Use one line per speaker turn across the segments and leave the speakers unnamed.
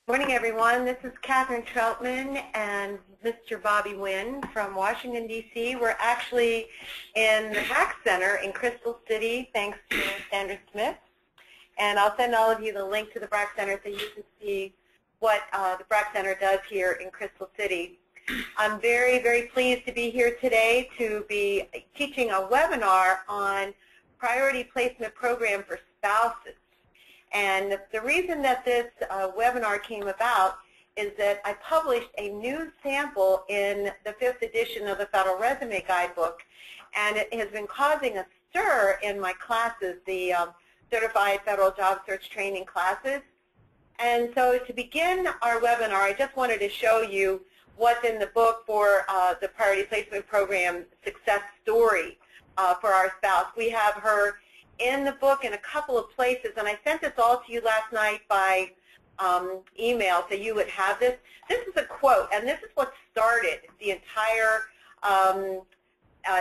Morning, everyone. This is Kathryn Troutman and Mr. Bobby Winn from Washington, D.C. We're actually in the BRAC Center in Crystal City, thanks to Sandra Smith. And I'll send all of you the link to the BRAC Center so you can see what the BRAC Center does here in Crystal City. I'm very, very pleased to be here today to be teaching a webinar on Priority Placement Program for Spouses. And the reason that this webinar came about is that I published a new sample in the 5th edition of the Federal Resume Guidebook, and it has been causing a stir in my classes, the Certified Federal Job Search Training classes. And so to begin our webinar, I just wanted to show you what's in the book for the Priority Placement Program success story for our spouse. We have her in the book in a couple of places, and I sent this all to you last night by email so you would have this. This is a quote, and this is what started the entire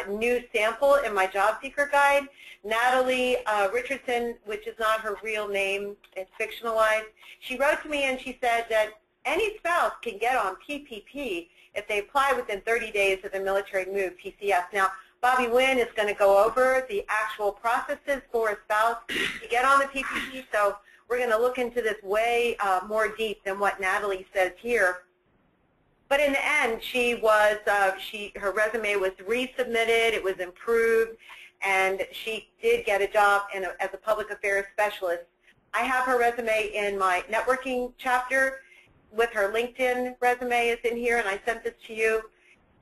new sample in my job seeker guide. Natalie Richardson, which is not her real name, it's fictionalized, she wrote to me and she said that any spouse can get on PPP if they apply within 30 days of the military move, PCS. Now, Bobby Winn is going to go over the actual processes for a spouse to get on the PPP, so we're going to look into this way more deep than what Natalie says here. But in the end, her resume was resubmitted, it was improved, and she did get a job as a public affairs specialist. I have her resume in my networking chapter with her LinkedIn resume is in here, and I sent this to you.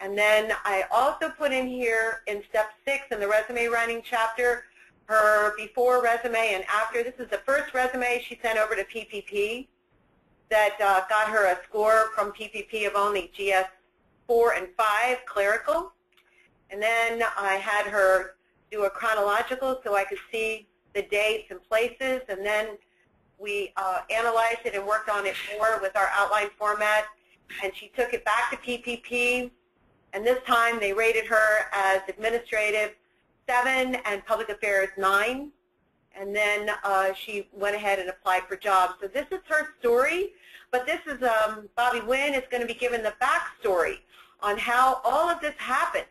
And then I also put in here in step 6 in the resume writing chapter her before resume and after. This is the first resume she sent over to PPP that got her a score from PPP of only GS 4 and 5, clerical. And then I had her do a chronological so I could see the dates and places. And then we analyzed it and worked on it more with our outline format. And she took it back to PPP. And this time they rated her as administrative 7 and public affairs 9. And then she went ahead and applied for jobs. So this is her story, but this is Bobby Winn is going to be given the backstory on how all of this happened,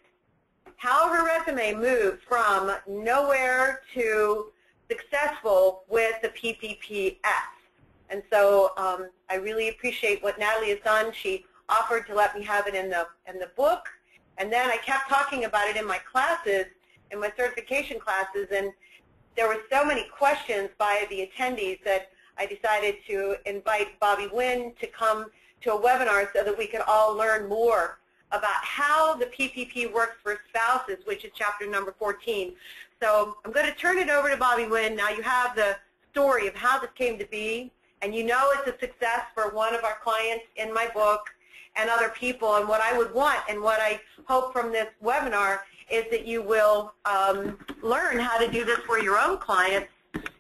how her resume moved from nowhere to successful with the PPP-S. And so I really appreciate what Natalie has done. She offered to let me have it in the book, and then I kept talking about it in my classes, in my certification classes, and there were so many questions by the attendees that I decided to invite Bobby Winn to come to a webinar so that we could all learn more about how the PPP works for spouses, which is chapter number 14. So I'm going to turn it over to Bobby Winn. Now you have the story of how this came to be, and you know it's a success for one of our clients in my book and other people. And what I would want and what I hope from this webinar is that you will learn how to do this for your own clients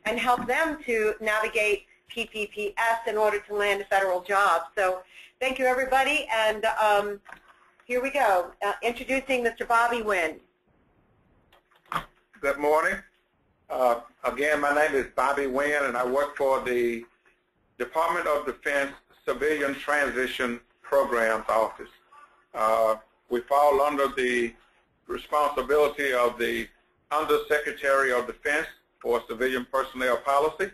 and help them to navigate PPP-S in order to land a federal job. So thank you, everybody, and here we go. Introducing Mr. Bobby Winn.
Good morning. Again, my name is Bobby Winn, and I work for the Department of Defense Civilian Transition Programs Office. We fall under the responsibility of the Undersecretary of Defense for Civilian Personnel Policy.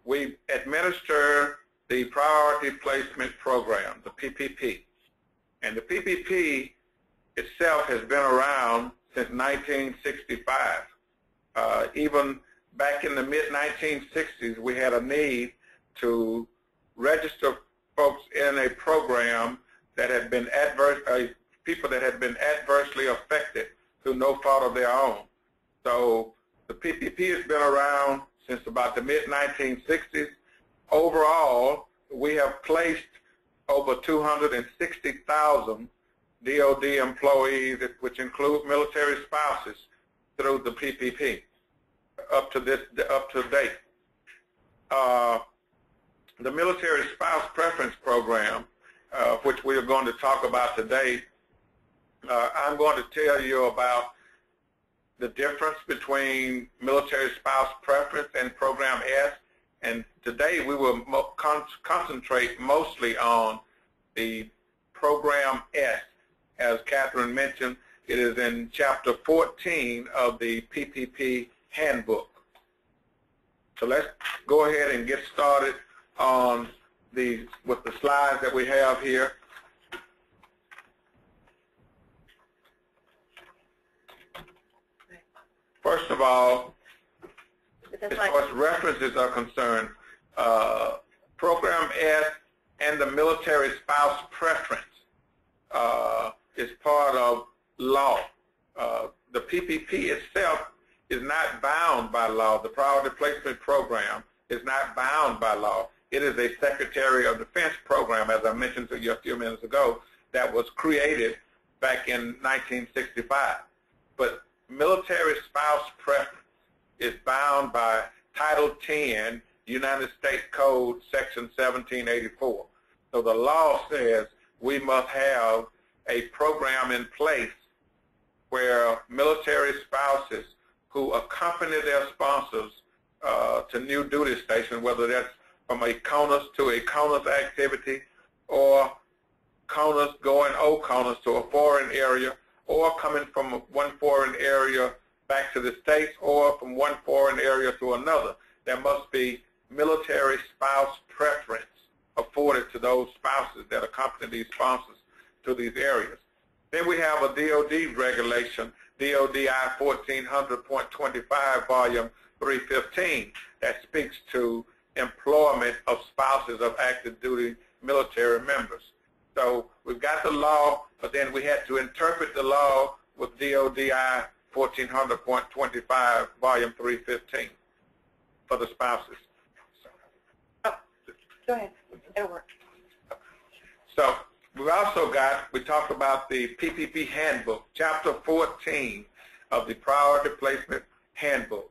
We administer the Priority Placement Program, the PPP. And the PPP itself has been around since 1965. Even back in the mid-1960s, we had a need to register folks in a program that had been people that had been adversely affected through no fault of their own. So the PPP has been around since about the mid-1960s. Overall, we have placed over 260,000 DOD employees, which include military spouses, through the PPP up to date. The Military Spouse Preference Program, which we are going to talk about today, I'm going to tell you about the difference between military spouse preference and Program S And today we will concentrate mostly on the Program S. As Kathryn mentioned, it is in Chapter 14 of the PPP Handbook. So let's go ahead and get started on with the slides that we have here. First of all, as far as references are concerned, Program S and the military spouse preference is part of law. The PPP itself is not bound by law. The Priority Placement Program is not bound by law. It is a Secretary of Defense program, as I mentioned to you a few minutes ago, that was created back in 1965. But military spouse preference is bound by Title 10, United States Code, Section 1784. So the law says we must have a program in place where military spouses who accompany their sponsors to new duty stations, whether that's from a CONUS to a CONUS activity, or CONUS going OCONUS to a foreign area, or coming from one foreign area back to the States, or from one foreign area to another. There must be military spouse preference afforded to those spouses that accompany these sponsors to these areas. Then we have a DOD regulation, DOD I-1400.25, Volume 315, that speaks to employment of spouses of active duty military members. So we've got the law, but then we had to interpret the law with DOD I-1400.25, Volume 315 for the spouses.
Oh, go ahead. It'll work.
So we've also we talked about the PPP Handbook, Chapter 14 of the Priority Placement Handbook.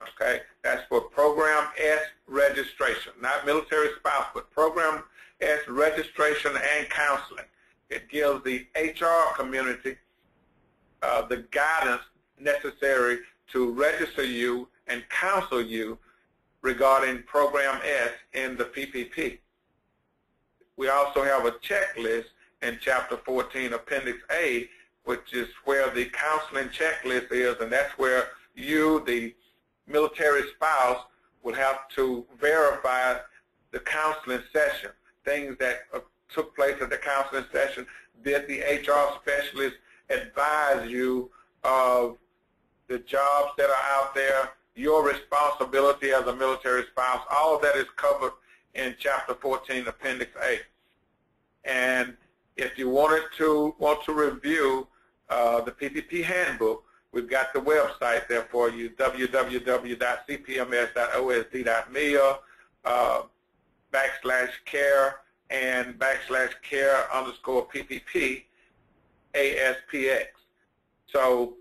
Okay, that's for Program S registration, not military spouse, but Program S registration and counseling. It gives the HR community the guidance necessary to register you and counsel you regarding Program S in the PPP. We also have a checklist in Chapter 14, Appendix A, which is where the counseling checklist is, and that's where you, the military spouse, will have to verify the counseling session, things that took place at the counseling session. Did the HR specialist advise you of the jobs that are out there, your responsibility as a military spouse? All of that is covered in Chapter 14, Appendix A. And if you want to review the PPP Handbook, we've got the website there for you, www.cpms.osd.mil/care and /care_PPP ASPX. So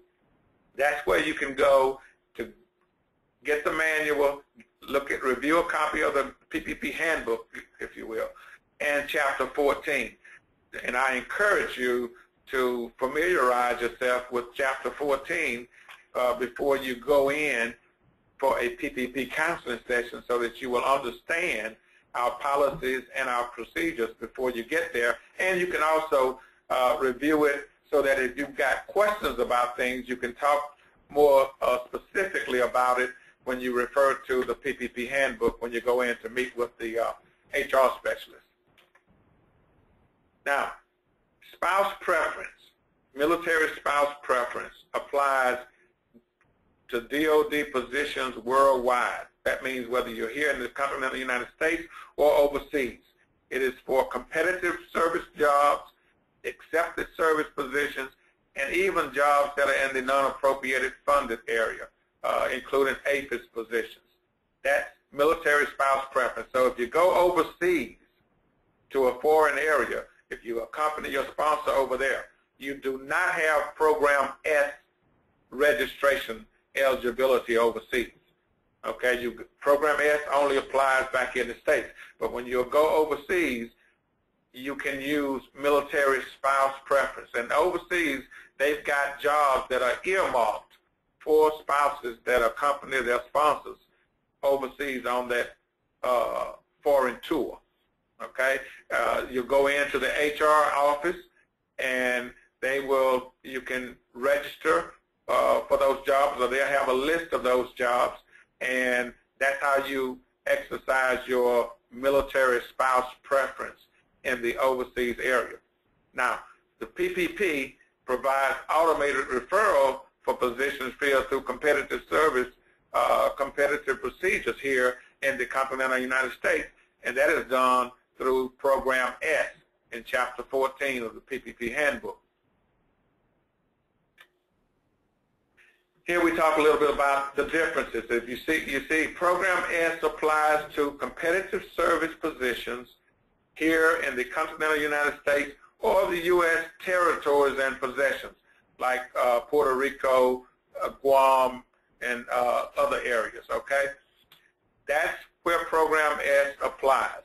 that's where you can go to get the manual, review a copy of the PPP Handbook, if you will, and Chapter 14. And I encourage you to familiarize yourself with Chapter 14 before you go in for a PPP counseling session, so that you will understand our policies and our procedures before you get there. And you can also review it so that if you've got questions about things, you can talk more specifically about it when you refer to the PPP Handbook when you go in to meet with the HR specialist. Now, spouse preference, military spouse preference applies to DOD positions worldwide. That means whether you're here in the continental United States or overseas. It is for competitive service jobs, accepted service positions, and even jobs that are in the non-appropriated funded area, including APHIS positions. That's military spouse preference. So if you go overseas to a foreign area, if you accompany your sponsor over there, you do not have Program S registration eligibility overseas. Okay, Program S only applies back in the States. But when you go overseas, you can use military spouse preference. And overseas, they've got jobs that are earmarked for spouses that accompany their sponsors overseas on that foreign tour. Okay, you go into the HR office, and you can register for those jobs, or they'll have a list of those jobs, and that's how you exercise your military spouse preference in the overseas area. Now, the PPP provides automated referral for positions filled through competitive service, competitive procedures here in the continental United States, and that is done through Program S in Chapter 14 of the PPP Handbook. Here we talk a little bit about the differences. If you see Program S applies to competitive service positions here in the continental United States or the U.S. territories and possessions like Puerto Rico, Guam, and other areas, okay? That's where Program S applies.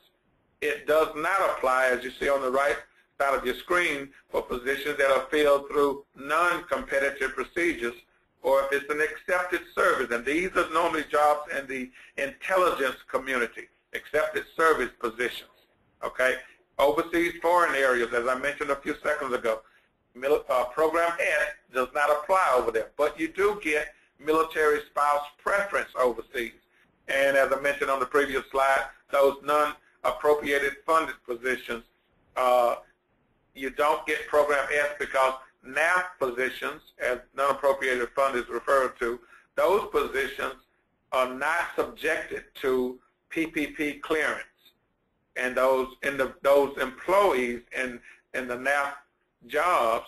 It does not apply, as you see on the right side of your screen, for positions that are filled through non-competitive procedures or if it's an accepted service. And these are normally jobs in the intelligence community, accepted service positions, okay? Overseas foreign areas, as I mentioned a few seconds ago, Program S does not apply over there, but you do get military spouse preference overseas. And as I mentioned on the previous slide, those non-appropriated funded positions, you don't get Program S because NAF positions, as non-appropriated fund is referred to, those positions are not subjected to PPP clearance. And those employees in the NAF jobs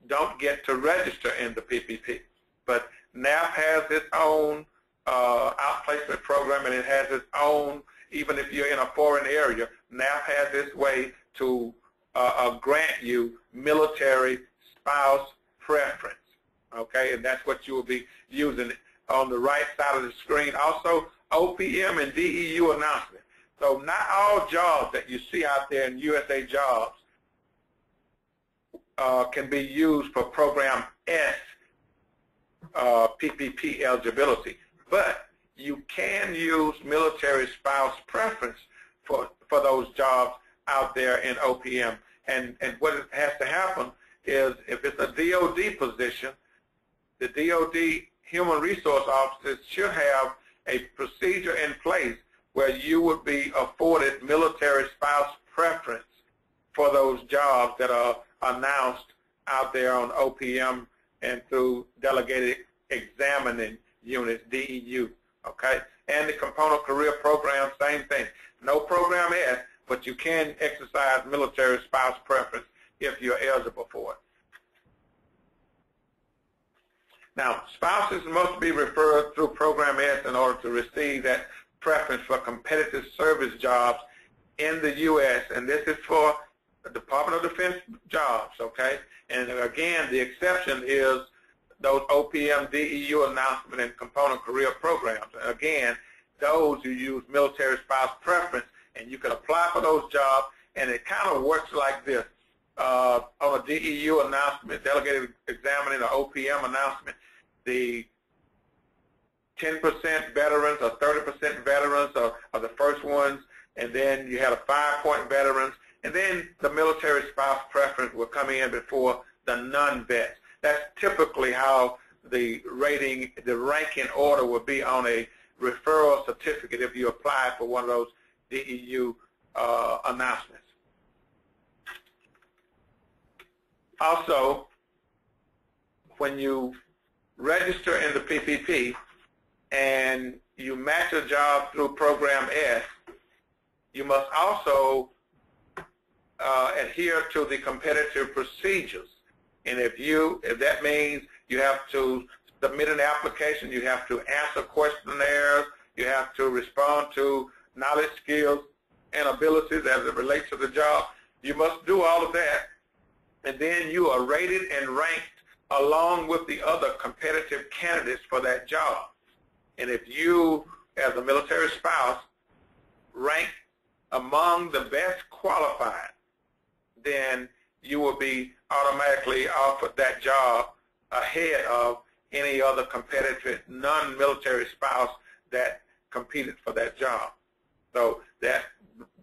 don't get to register in the PPP. But NAF has its own outplacement program, and it has its own, even if you're in a foreign area, NAF has its way to grant you military spouse preference, okay? And that's what you will be using on the right side of the screen. Also, OPM and DEU announcement. So not all jobs that you see out there in USA Jobs can be used for Program S PPP eligibility, but you can use military spouse preference for those jobs out there in OPM. And what has to happen is if it's a DOD position, the DOD Human Resource Officers should have a procedure in place where you would be afforded military spouse preference for those jobs that are announced out there on OPM and through Delegated Examining Units, DEU, okay? And the Component Career Program, same thing. No Program S, but you can exercise military spouse preference if you're eligible for it. Now, spouses must be referred through Program S in order to receive that preference for competitive service jobs in the U.S., and this is for the Department of Defense jobs, okay? And again, the exception is those OPM, DEU announcement and component career programs. And again, those who use military spouse preference, and you can apply for those jobs, and it kind of works like this. On a DEU announcement, Delegated Examining, or OPM announcement, the 10% veterans or 30% veterans are the first ones, and then you have a 5-point veterans, and then the military spouse preference will come in before the non-vets. That's typically how the ranking order will be on a referral certificate if you apply for one of those DEU announcements. Also, when you register in the PPP and you match a job through Program S, you must also adhere to the competitive procedures. And if that means you have to submit an application, you have to answer questionnaires, you have to respond to knowledge, skills, and abilities as it relates to the job, you must do all of that. And then you are rated and ranked along with the other competitive candidates for that job. And if you, as a military spouse, rank among the best qualified, then you will be automatically offered that job ahead of any other competitive non-military spouse that competed for that job. So that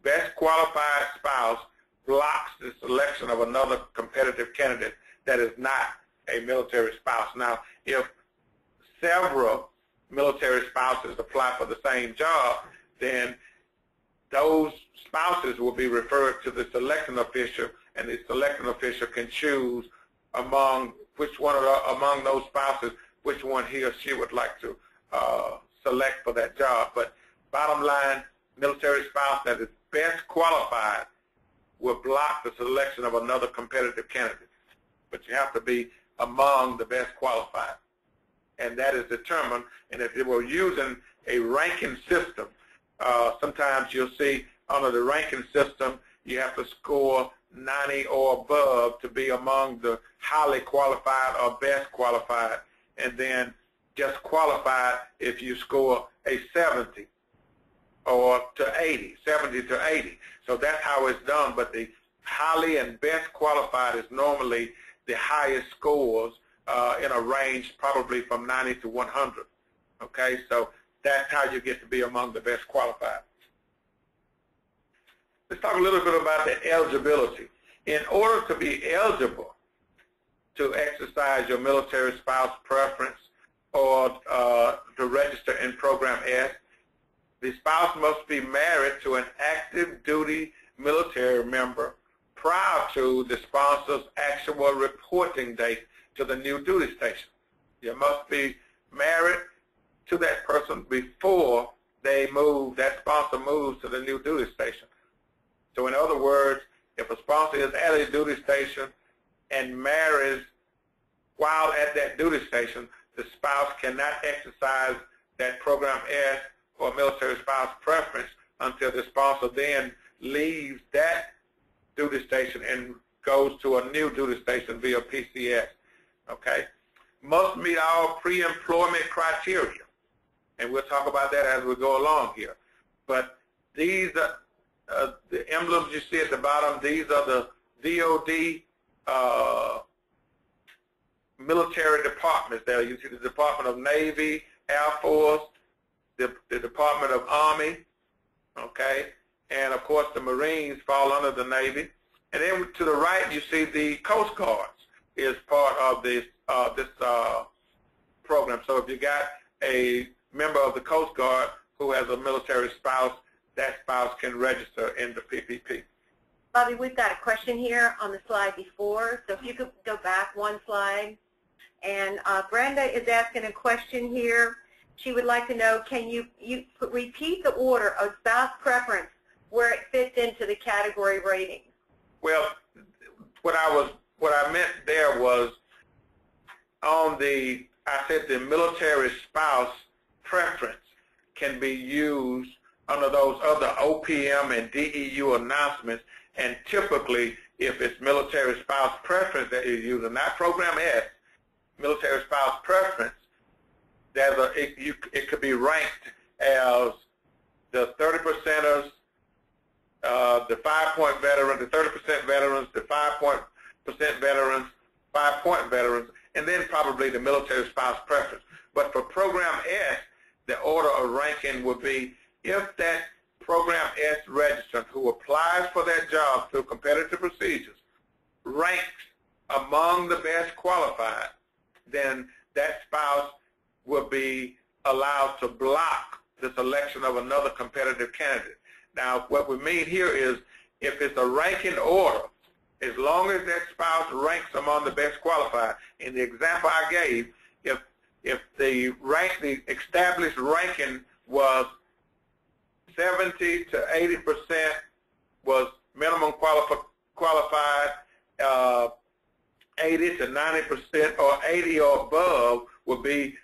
best qualified spouse blocks the selection of another competitive candidate that is not a military spouse. Now, if several military spouses apply for the same job, then those spouses will be referred to the selecting official, and the selecting official can choose among among those spouses which one he or she would like to select for that job. But bottom line, military spouse that is best qualified will block the selection of another competitive candidate. But you have to be among the best qualified. And that is determined, and if we're using a ranking system, sometimes you'll see under the ranking system, you have to score 90 or above to be among the highly qualified or best qualified, and then just qualified if you score a 70 or to 80, 70 to 80. So that's how it's done, but the highly and best qualified is normally the highest scores in a range probably from 90 to 100. Okay, so that's how you get to be among the best qualified. Let's talk a little bit about the eligibility. In order to be eligible to exercise your military spouse preference or to register in Program S, the spouse must be married to an active duty military member prior to the sponsor's actual reporting date to the new duty station. You must be married to that person before that sponsor moves to the new duty station. So in other words, if a sponsor is at a duty station and marries while at that duty station, the spouse cannot exercise that Program S or military spouse preference until the sponsor then leaves that duty station and goes to a new duty station via PCS. Okay? Must meet all pre-employment criteria. And we'll talk about that as we go along here. But these are the emblems you see at the bottom. These are the DOD military departments there. You see the Department of Navy, Air Force, the Department of Army, okay? And, of course, the Marines fall under the Navy. And then to the right, you see the Coast Guards is part of this program. So if you got a member of the Coast Guard who has a military spouse, that spouse can register in the PPP.
Bobby, we've got a question here on the slide before, so if you could go back one slide. And Brenda is asking a question here. She would like to know, can you repeat the order of spouse preference where it fits into the category rating?
Well, what I meant there was on I said the military spouse preference can be used under those other OPM and DEU announcements, and typically if it's military spouse preference that you're using, not Program S, military spouse preference, it could be ranked as the 30%ers, the 5-point veterans, the 30% veterans, the 5% veterans, 5-point veterans, and then probably the military spouse preference. But for Program S, the order of ranking would be if that Program S registrant who applies for that job through competitive procedures ranks among the best qualified, then that spouse will be allowed to block the selection of another competitive candidate. Now, what we mean here is if it's a ranking order, as long as that spouse ranks among the best qualified, in the example I gave, if the established ranking was 70 to 80% was minimum qualified, 80 to 90% or 80 or above would be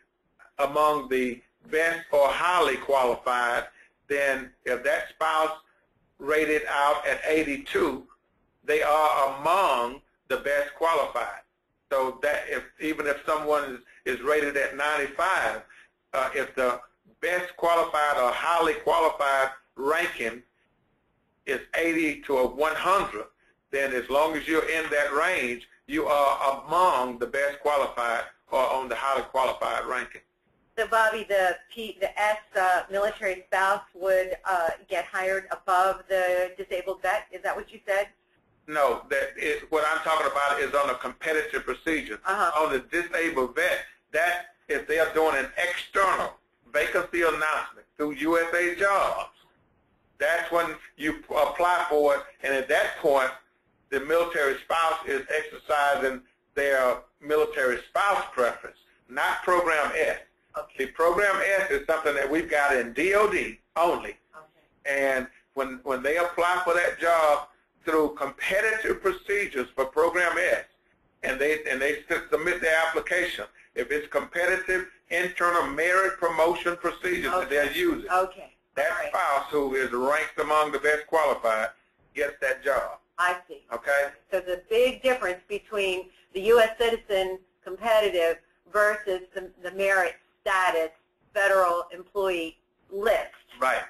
among the best or highly qualified, then if that spouse rated out at 82, they are among the best qualified. So that even if someone is rated at 95, if the best qualified or highly qualified ranking is 80 to 100, then as long as you're in that range, you are among the best qualified or on the highly qualified ranking.
So, Bobby, the S military spouse would get hired above the disabled vet. Is that what you said?
No, what I'm talking about is on a competitive procedure. On the disabled vet, that if they are doing an external vacancy announcement through USA Jobs, that's when you apply for it, and at that point, the military spouse is exercising their military spouse preference, not Program S.
Okay.
The Program S is something that we've got in DOD only, and when they apply for that job through competitive procedures for Program S, and they submit their application, if it's competitive internal merit promotion procedures that they're using, that spouse who is ranked among the best qualified gets that job.
I see.
Okay?
So the big difference between the U.S. citizen competitive versus the merit status federal employee list.
Right.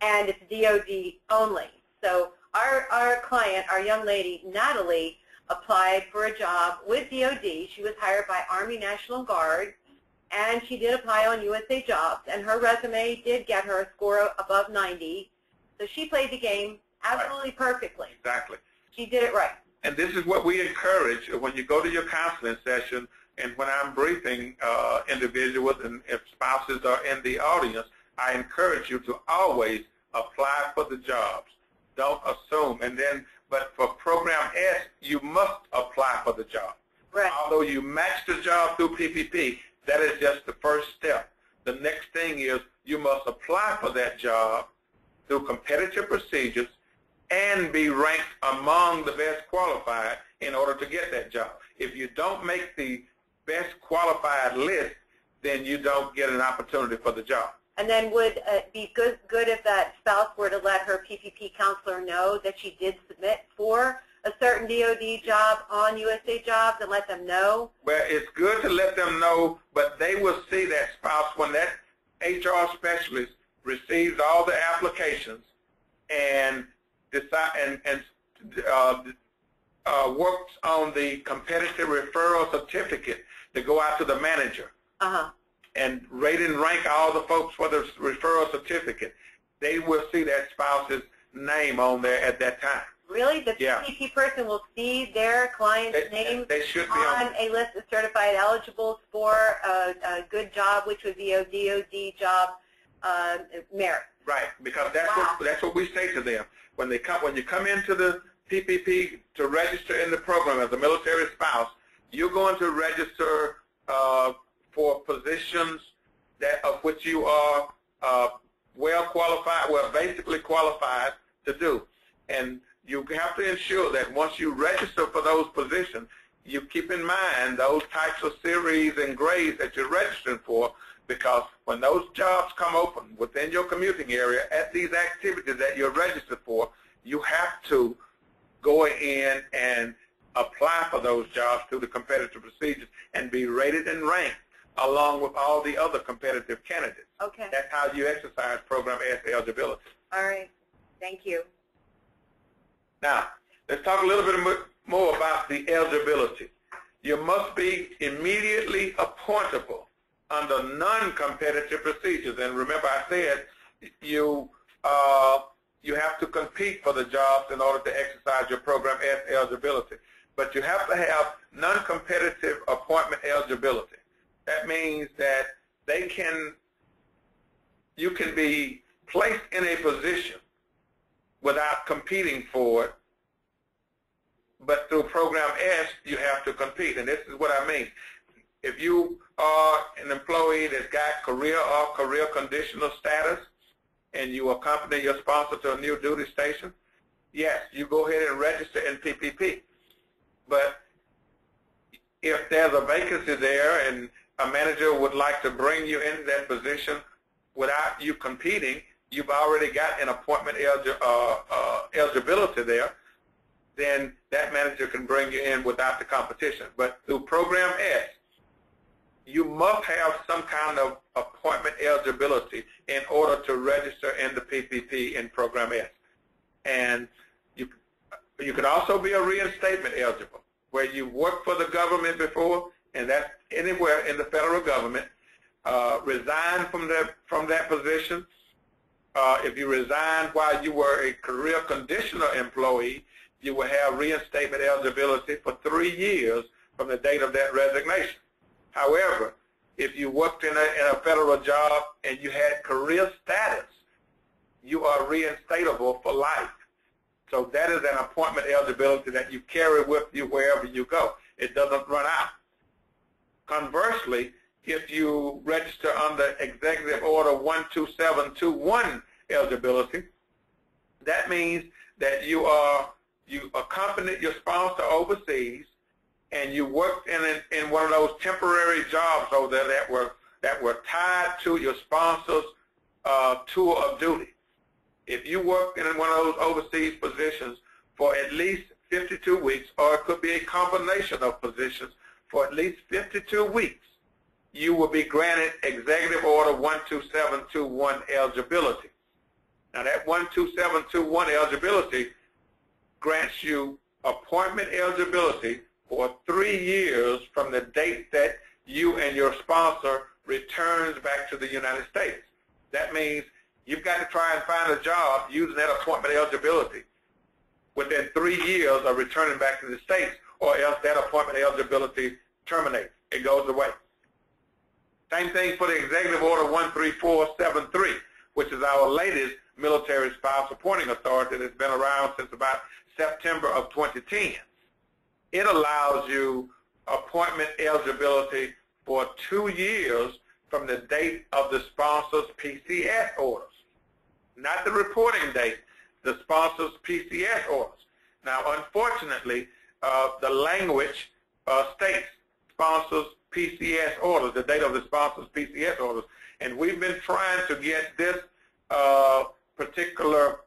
And it's DOD only. So our client, our young lady, Natalie, applied for a job with DOD. She was hired by Army National Guard, and she did apply on USA Jobs, and her resume did get her a score above 90. So she played the game absolutely perfectly.
Exactly.
She did it right.
And this is what we encourage when you go to your counseling session, and when I'm briefing individuals and if spouses are in the audience, I encourage you to always apply for the jobs. Don't assume. And then, but for Program S, you must apply for the job.
Right.
Although you match the job through PPP, that is just the first step. The next thing is you must apply for that job through competitive procedures and be ranked among the best qualified in order to get that job. If you don't make the best qualified list, then you don't get an opportunity for the job.
And then would it be good if that spouse were to let her PPP counselor know that she did submit for a certain DOD job on USA Jobs and let them know?
Well, it's good to let them know, but they will see that spouse when that HR specialist receives all the applications and decide and works on the competitive referral certificate to go out to the manager and rate and rank all the folks for the referral certificate. They will see that spouse's name on there at that time.
Really? The PPP person will see their client's name
they should be
on a list of certified eligibles for a good job, which would be a DOD job merit.
Right, because that's what we say to them. When you come into the PPP to register in the program as a military spouse, you're going to register for positions of which you are basically qualified to do. And you have to ensure that once you register for those positions, you keep in mind those types of series and grades that you're registering for, because when those jobs come open within your commuting area at these activities that you're registered for, you have to go in and apply for those jobs through the competitive procedures and be rated and ranked along with all the other competitive candidates.
Okay.
That's how you exercise Program S eligibility.
All right. Thank you.
Now, let's talk a little bit more about the eligibility. You must be immediately appointable under non-competitive procedures. And remember I said you have to compete for the jobs in order to exercise your Program S eligibility. But you have to have non-competitive appointment eligibility. That means that you can be placed in a position without competing for it, but through Program S, you have to compete. And this is what I mean. If you are an employee that's got career or career conditional status and you accompany your sponsor to a new duty station, yes, you go ahead and register in PPP. But if there's a vacancy there and a manager would like to bring you into that position without you competing, you've already got an appointment eligibility there, then that manager can bring you in without the competition. But through Program S, you must have some kind of appointment eligibility in order to register in the PPP in Program S. And you could also be a reinstatement eligible, where you worked for the government before, and that's anywhere in the federal government, resign from that position, if you resign while you were a career conditional employee, you will have reinstatement eligibility for 3 years from the date of that resignation. However, if you worked in a federal job and you had career status, you are reinstatable for life. So that is an appointment eligibility that you carry with you wherever you go. It doesn't run out. Conversely, if you register under Executive Order 12721 eligibility, that means that you accompanied your sponsor overseas and you worked in one of those temporary jobs over there that were tied to your sponsor's tour of duty. If you worked in one of those overseas positions for at least 52 weeks, or it could be a combination of positions for at least 52 weeks, you will be granted Executive Order 12721 eligibility. Now that 12721 eligibility grants you appointment eligibility for 3 years from the date that you and your sponsor returns back to the United States. That means you've got to try and find a job using that appointment eligibility within 3 years of returning back to the States, or else that appointment eligibility terminates. It goes away. Same thing for the Executive Order 13473, which is our latest military spouse appointing authority that's been around since about September of 2010. It allows you appointment eligibility for 2 years from the date of the sponsor's PCS orders. Not the reporting date, the sponsor's PCS orders. Now, unfortunately, the language states sponsor's PCS orders, the date of the sponsor's PCS orders, and we've been trying to get this particular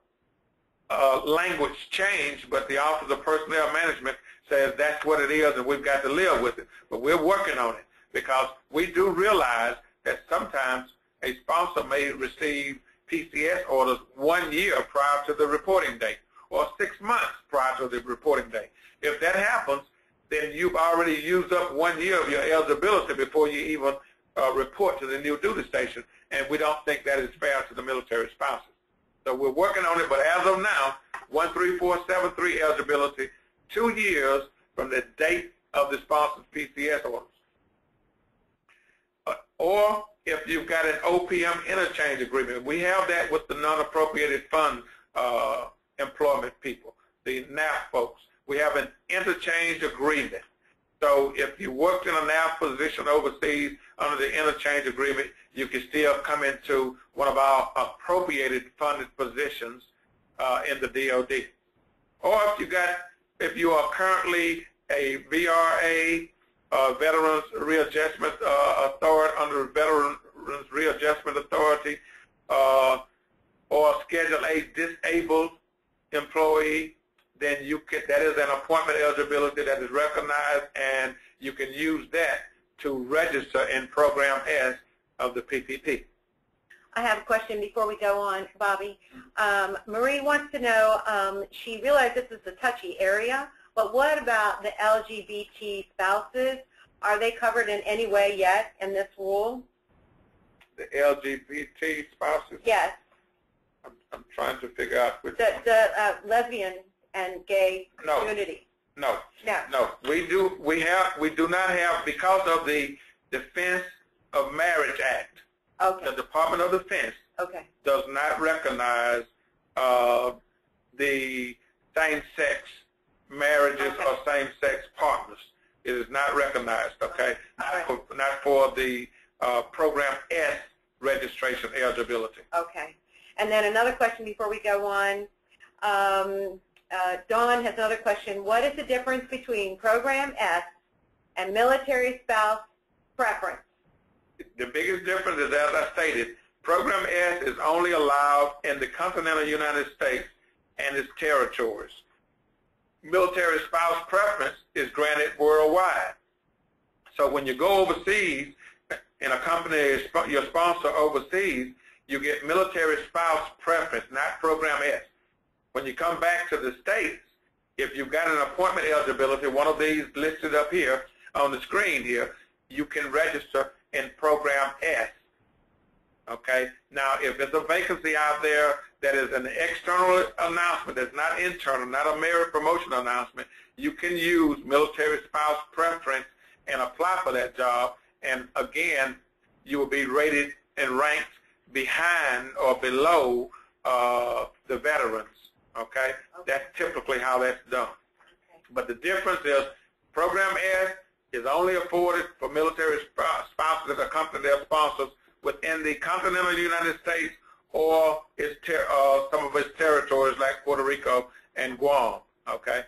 language changed, but the Office of Personnel Management says that's what it is and we've got to live with it. But we're working on it because we do realize that sometimes a sponsor may receive PCS orders 1 year prior to the reporting date or 6 months prior to the reporting date. If that happens, then you've already used up 1 year of your eligibility before you even report to the new duty station, and we don't think that is fair to the military spouses. So we're working on it, but as of now, 13473 eligibility, 2 years from the date of the sponsor's PCS orders. Or if you've got an OPM interchange agreement, we have that with the non-appropriated fund employment people, the NAF folks. We have an interchange agreement. So if you worked in a NAF position overseas under the interchange agreement, you can still come into one of our appropriated funded positions in the DOD. Or if you are currently a VRA, Veterans Readjustment Authority, under Veterans Readjustment Authority, or Schedule A disabled employee, then that is an appointment eligibility that is recognized, and you can use that to register in Program S of the PPP.
I have a question before we go on, Bobby. Marie wants to know, she realized this is a touchy area, but what about the LGBT spouses? Are they covered in any way yet in this rule?
The LGBT spouses?
Yes.
I'm trying to figure out which
the lesbian and gay community.
No. We do not have, because of the Defense of Marriage Act.
Okay.
The Department of Defense does not recognize the same-sex marriages or same-sex partners. It is not recognized, okay? Not for the Program S registration eligibility.
Okay. And then another question before we go on. Dawn has another question. What is the difference between Program S and military spouse preference?
The biggest difference is, as I stated, Program S is only allowed in the continental United States and its territories. Military spouse preference is granted worldwide. So when you go overseas and accompany your sponsor overseas, you get military spouse preference, not Program S. When you come back to the States, if you've got an appointment eligibility, one of these listed up here on the screen here, you can register in Program S. Okay? Now, if there's a vacancy out there that is an external announcement, that's not internal, not a merit promotion announcement, you can use military spouse preference and apply for that job. And again, you will be rated and ranked behind or below the veterans. Okay? That's typically how that's done. But the difference is Program S is only afforded for military spouses that accompany their sponsors within the continental United States or some of its territories like Puerto Rico and Guam. Okay?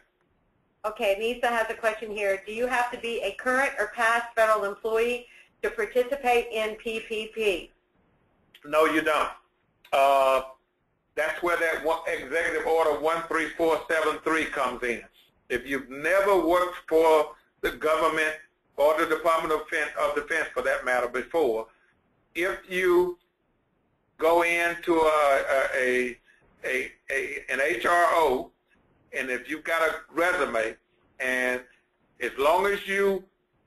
Okay, Nisa has a question here. Do you have to be a current or past federal employee to participate in PPP?
No, you don't. That's where that Executive Order 13473 comes in. If you've never worked for the government or the Department of Defense for that matter before, if you go into an HRO, and if you've got a resume, and as long as you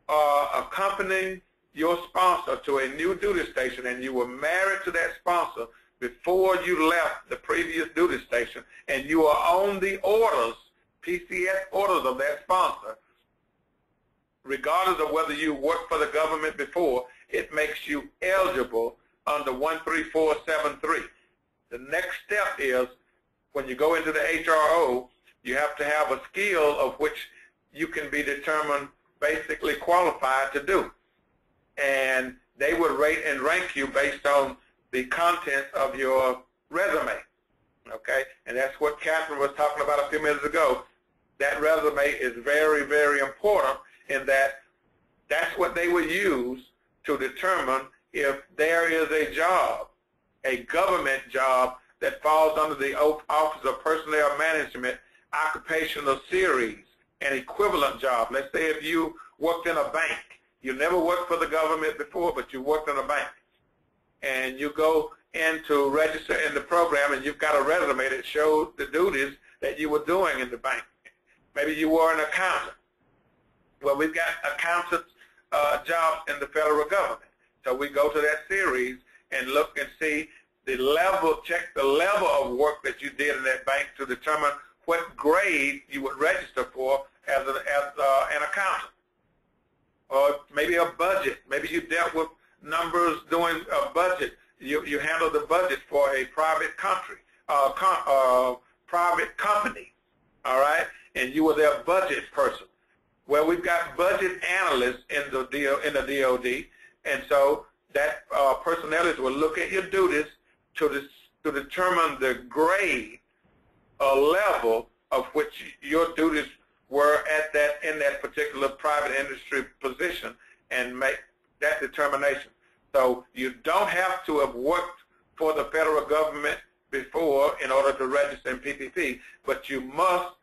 are accompanying your sponsor to a new duty station and you were married to that sponsor before you left the previous duty station, and you are on the orders, PCS orders of that sponsor, regardless of whether you worked for the government before, it makes you eligible under 13473. The next step is when you go into the HRO, you have to have a skill of which you can be determined basically qualified to do. And they would rate and rank you based on the contents of your resume. Okay? And that's what Kathryn was talking about a few minutes ago. That resume is very, very important in that that's what they would use to determine if there is a job, a government job that falls under the Office of Personnel Management, Occupational Series, an equivalent job. Let's say if you worked in a bank. You never worked for the government before, but you worked in a bank. And you go in to register in the program, and you've got a resume that shows the duties that you were doing in the bank. Maybe you were an accountant. Well, we've got accountant jobs in the federal government. So we go to that series and look and see the level, check the level of work that you did in that bank to determine what grade you would register for as an accountant. Or maybe a budget. Maybe you dealt with numbers doing a budget. You handle the budget for a private private company, all right? And you were their budget person. Well, we've got budget analysts in the DOD, and so that personnel will look at your duties to determine the grade or level of which your duties were in that particular private industry position and make that determination. So you don't have to have worked for the federal government before in order to register in PPP, but you must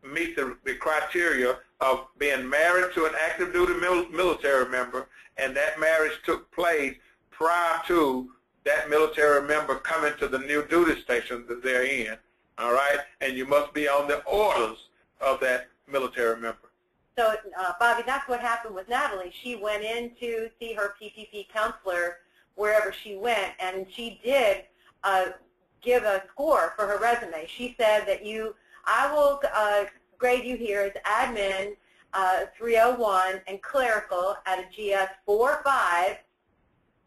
meet the criteria of being married to an active duty military member, and that marriage took place prior to that military member coming to the new duty station that they're in, all right? And you must be on the orders of that military member.
So, Bobby, that's what happened with Natalie. She went in to see her PPP counselor wherever she went, and she did give a score for her resume. She said that I will grade you here as admin 301 and clerical at a GS 4 or 5,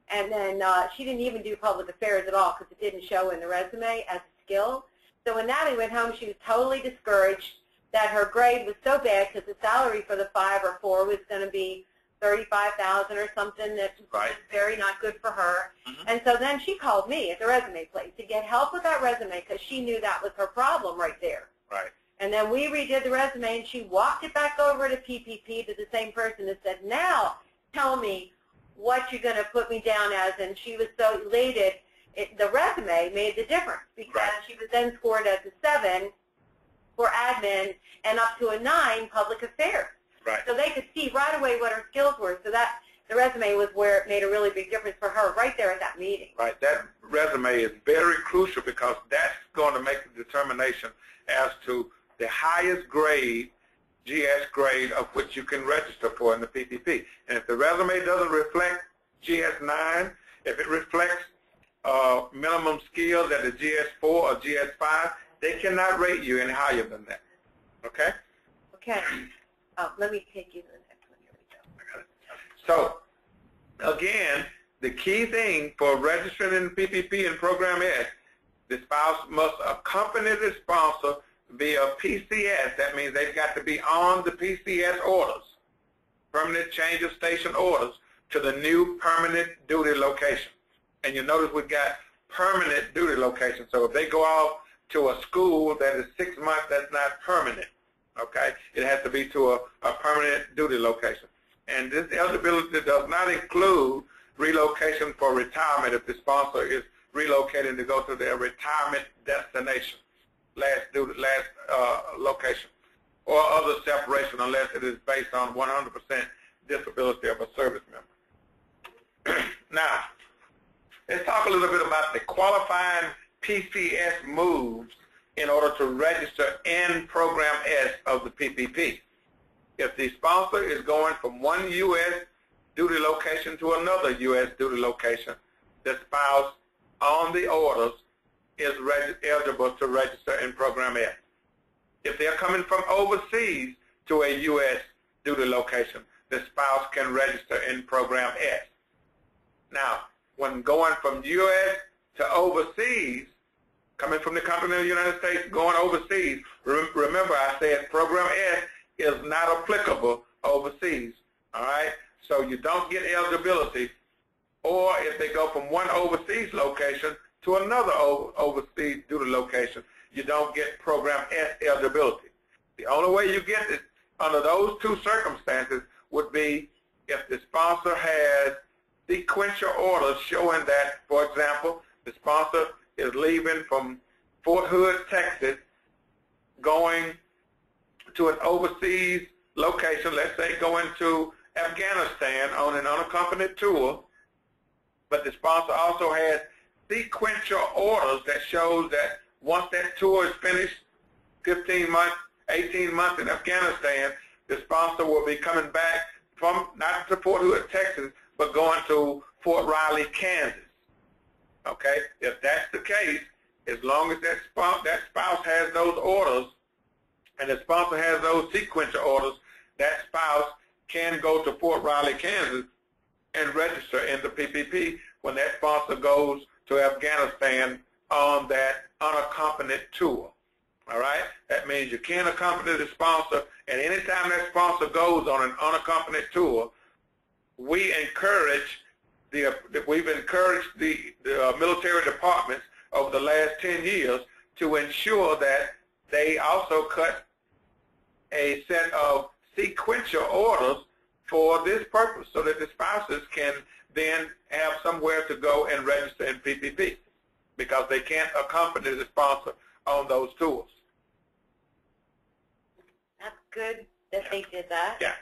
and then she didn't even do public affairs at all because it didn't show in the resume as a skill. So when Natalie went home, she was totally discouraged that her grade was so bad because the salary for the 5 or 4 was going to be $35,000 or something. That was very not good for her. Mm-hmm. And so then she called me at the resume place to get help with that resume because she knew that was her problem right there.
Right.
And then we redid the resume, and she walked it back over to PPP to the same person and said, now tell me what you're going to put me down as. And she was so elated. The resume made the difference because she was then scored as a 7 for admin and up to a 9 public affairs.
Right.
So they could see right away what her skills were. So that the resume was where it made a really big difference for her right there at that meeting.
Right. That resume is very crucial because that's going to make the determination as to the highest grade, GS grade, of which you can register for in the PPP. And if the resume doesn't reflect GS9, if it reflects minimum skills at the GS4 or GS5, they cannot rate you any higher than that. Okay?
Okay. Let me take you to the next one. Here we go.
So, again, the key thing for registering in PPP and Program S, the spouse must accompany the sponsor via PCS. That means they've got to be on the PCS orders, permanent change of station orders, to the new permanent duty location. And you notice we've got permanent duty location. So if they go off to a school that is 6 months, that's not permanent. Okay? It has to be to a permanent duty location. And this eligibility does not include relocation for retirement if the sponsor is relocating to go to their retirement destination, last location, or other separation unless it is based on 100% disability of a service member. Now, let's talk a little bit about the qualifying PPP-S moves in order to register in Program S of the PPP. If the sponsor is going from one U.S. duty location to another U.S. duty location, the spouse on the orders is eligible to register in Program S. If they're coming from overseas to a U.S. duty location, the spouse can register in Program S. Now, when going from U.S. to overseas, coming from the continental United States, going overseas, remember I said Program S is not applicable overseas, all right? So you don't get eligibility, or if they go from one overseas location to another overseas duty location, you don't get Program S eligibility. The only way you get it under those two circumstances would be if the sponsor has sequential orders showing that, for example, the sponsor is leaving from Fort Hood, Texas, going to an overseas location, let's say going to Afghanistan on an unaccompanied tour, but the sponsor also has sequential orders that shows that once that tour is finished, 15 months, 18 months in Afghanistan, the sponsor will be coming back from, not to Fort Hood, Texas, but going to Fort Riley, Kansas. Okay? If that's the case, as long as that spouse has those orders and the sponsor has those sequential orders, that spouse can go to Fort Riley, Kansas and register in the PPP when that sponsor goes to Afghanistan on that unaccompanied tour. All right? That means you can accompany the sponsor, and anytime that sponsor goes on an unaccompanied tour, we've encouraged the military departments over the last 10 years to ensure that they also cut a set of sequential orders for this purpose so that the spouses can then have somewhere to go and register in PPP because they can't accompany the sponsor on those tours.
That's good that they did that.
Yeah.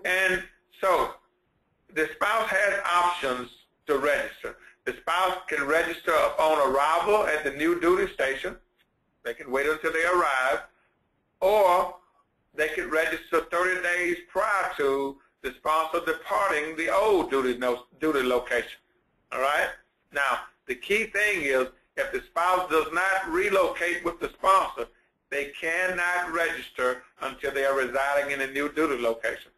And so the spouse has options to register. The spouse can register upon arrival at the new duty station. They can wait until they arrive, or they can register 30 days prior to the sponsor departing the old duty location. All right? Now, the key thing is if the spouse does not relocate with the sponsor, they cannot register until they are residing in a new duty location.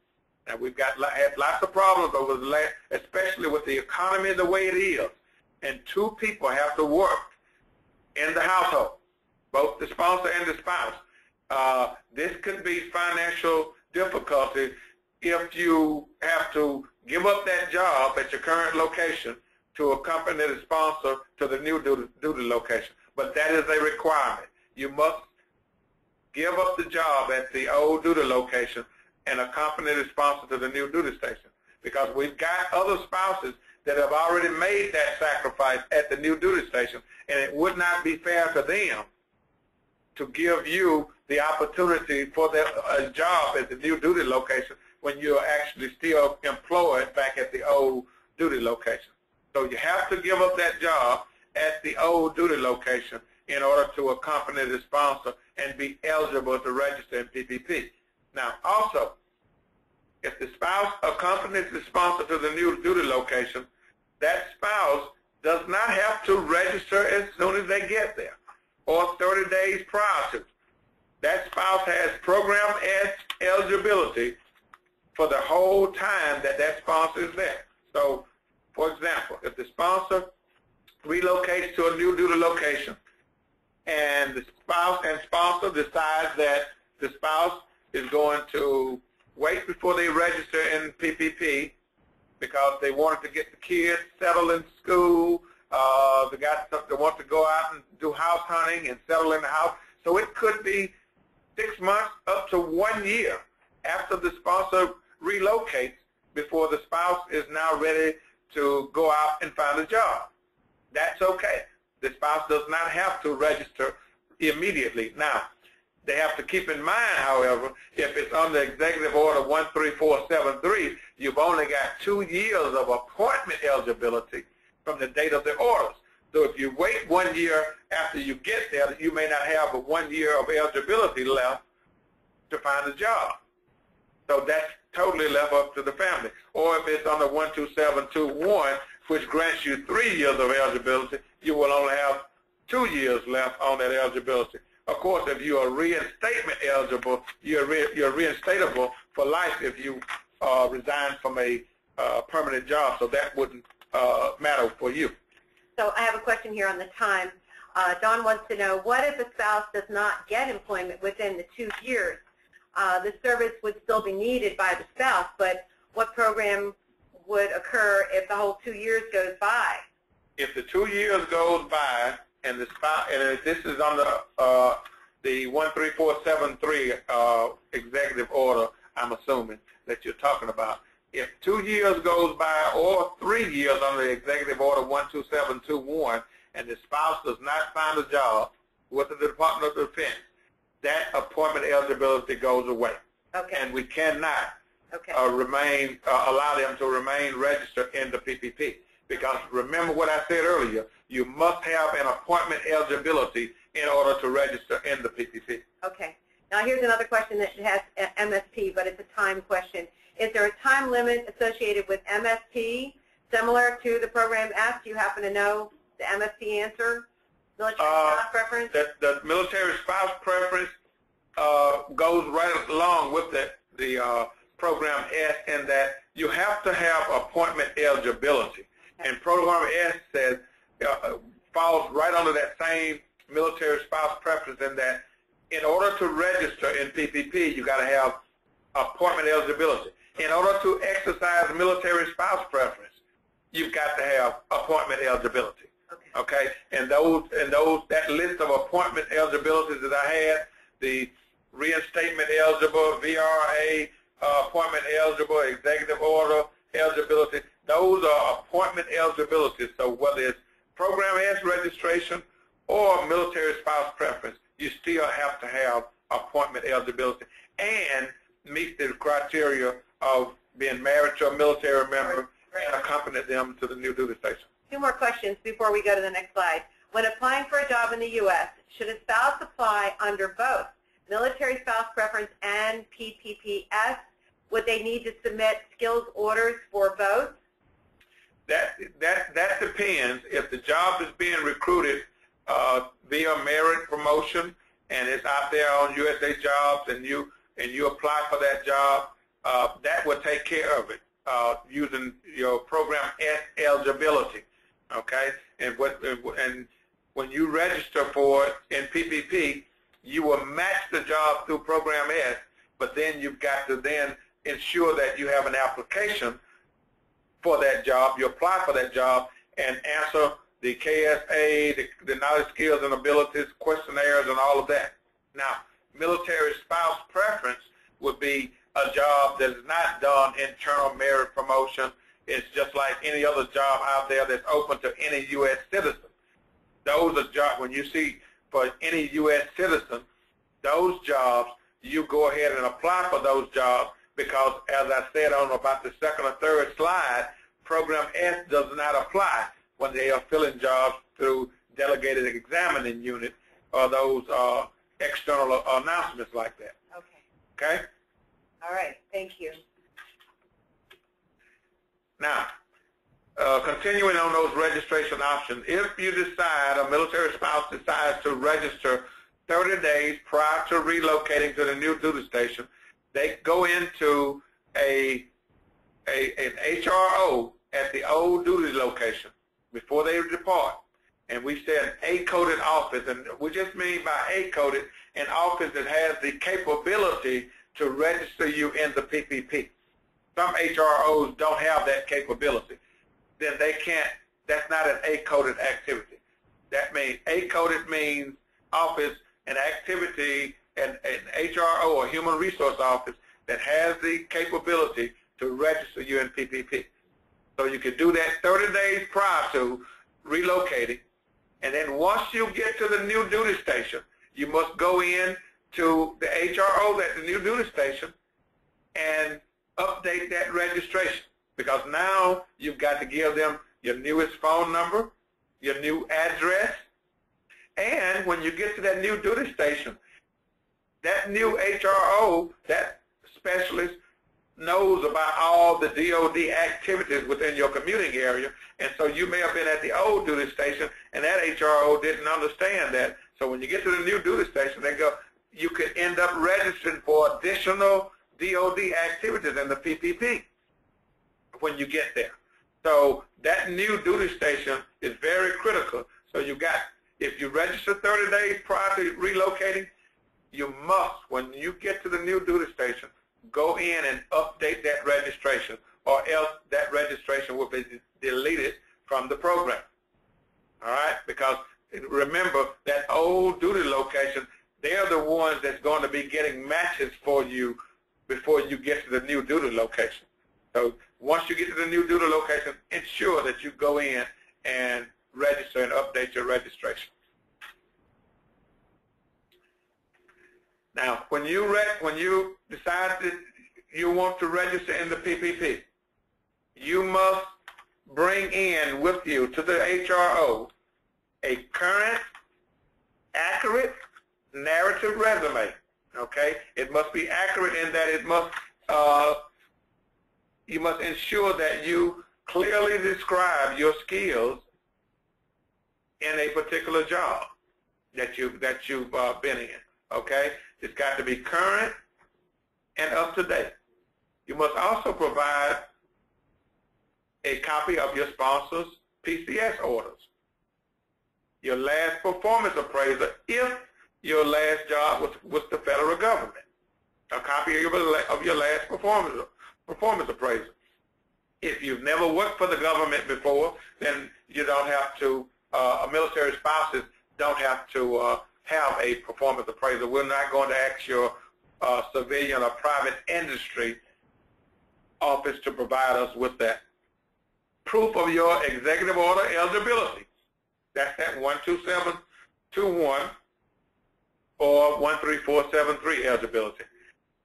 Now, we've had lots of problems over the last, especially with the economy the way it is, and two people have to work in the household, both the sponsor and the spouse. This could be financial difficulty if you have to give up that job at your current location to accompany the sponsor to the new duty location. But that is a requirement. You must give up the job at the old duty location and accompany the sponsor to the new duty station, because we've got other spouses that have already made that sacrifice at the new duty station, and it would not be fair to them to give you the opportunity for a job at the new duty location when you're actually still employed back at the old duty location. So you have to give up that job at the old duty location in order to accompany the sponsor and be eligible to register in PPP. Now, also, If the spouse accompanies the sponsor to the new duty location, that spouse does not have to register as soon as they get there or 30 days prior to. That spouse has Program S eligibility for the whole time that that sponsor is there. So, for example, if the sponsor relocates to a new duty location and the spouse and sponsor decides that the spouse is going to wait before they register in PPP because they wanted to get the kids settled in school, they want to go out and do house hunting and settle in the house. So it could be 6 months up to 1 year after the sponsor relocates before the spouse is now ready to go out and find a job. That's okay. The spouse does not have to register immediately. Now, they have to keep in mind, however, if it's under Executive Order 13473, you've only got 2 years of appointment eligibility from the date of the orders. So if you wait 1 year after you get there, you may not have but 1 year of eligibility left to find a job. So that's totally left up to the family. Or if it's under 12721, which grants you 3 years of eligibility, you will only have 2 years left on that eligibility. Of course, if you are reinstatement eligible, you're reinstatable for life if you resign from a permanent job, so that wouldn't matter for you.
So I have a question here on the time. Don wants to know, what if a spouse does not get employment within the 2 years? The service would still be needed by the spouse, but what program would occur if the whole 2 years goes by?
If the 2 years goes by and the spouse, and if this is on the 13473 executive order, I'm assuming that you're talking about. If 2 years goes by or 3 years under the Executive Order 12721 and the spouse does not find a job with the Department of Defense, that appointment eligibility goes away.
Okay.
And we cannot
okay.
Allow them to remain registered in the PPP. Because remember what I said earlier, you must have an appointment eligibility in order to register in the PPP.
Okay. Now here's another question that has MSP, but it's a time question. Is there a time limit associated with MSP similar to the Program S? Do you happen to know the MSP answer? Military spouse preference?
The military spouse preference goes right along with the Program S in that you have to have appointment eligibility. Okay. And Program S says falls right under that same military spouse preference in that in order to register in PPP, you got to have appointment eligibility. In order to exercise military spouse preference, you've got to have appointment eligibility. Okay? And that list of appointment eligibilities that I had, the reinstatement eligible, VRA, appointment eligible, executive order eligibility, those are appointment eligibilities. So whether it's Program S registration or military spouse preference, you still have to have appointment eligibility and meet the criteria of being married to a military member and accompany them to the new duty station.
2 more questions before we go to the next slide. When applying for a job in the U.S., should a spouse apply under both military spouse preference and PPP-S? Would they need to submit skills orders for both?
That depends. If the job is being recruited via merit promotion and it's out there on USA Jobs and you apply for that job, that will take care of it using your Program S eligibility. Okay, and when you register for it in PPP, you will match the job through Program S, but then you've got to then ensure that you have an application for that job. You apply for that job and answer the KSA, the knowledge, skills, and abilities questionnaires and all of that. Now, military spouse preference would be a job that is not done internal merit promotion. It's just like any other job out there that's open to any U.S. citizen. Those are jobs, when you see for any U.S. citizen, those jobs, you go ahead and apply for those jobs because, as I said on about the second or third slide, Program S does not apply when they are filling jobs through delegated examining unit or those external announcements like that.
Okay.
Okay?
All right. Thank you.
Now, continuing on those registration options, if you decide, a military spouse decides to register 30 days prior to relocating to the new duty station, they go into an HRO at the old duty location before they depart. And we say an A-coded office, and we just mean by A-coded an office that has the capability to register you in the PPP. Some HROs don't have that capability. Then they can't, that's not an A-coded activity. That means A-coded means office, an activity, an HRO or human resource office that has the capability to register you in PPP. So you can do that 30 days prior to relocating, and then once you get to the new duty station, you must go in to the HRO at the new duty station and update that registration, because now you've got to give them your newest phone number, your new address, and when you get to that new duty station, that new HRO, that specialist, knows about all the DOD activities within your commuting area, and so you may have been at the old duty station, and that HRO didn't understand that. So when you get to the new duty station, they go, you could end up registering for additional DOD activities in the PPP when you get there. So that new duty station is very critical. So you got, if you register 30 days prior to relocating, you must, when you get to the new duty station, go in and update that registration, or else that registration will be deleted from the program. All right? Because remember, that old duty location, they're the ones that's going to be getting matches for you before you get to the new duty location. So once you get to the new duty location, ensure that you go in and register and update your registration. Now, when you decide that you want to register in the PPP, you must bring in with you to the HRO a current, accurate, narrative resume. Okay, it must be accurate in that it must you must ensure that you clearly describe your skills in a particular job that you've been in. Okay, it's got to be current and up to date. You must also provide a copy of your sponsor's PPP-S orders, your last performance appraiser if your last job was with the federal government, a copy of your last performance appraiser. If you've never worked for the government before, then you don't have to, military spouses don't have to have a performance appraiser. We're not going to ask your civilian or private industry office to provide us with that. Proof of your executive order eligibility. That's that 12721 or 13473 eligibility.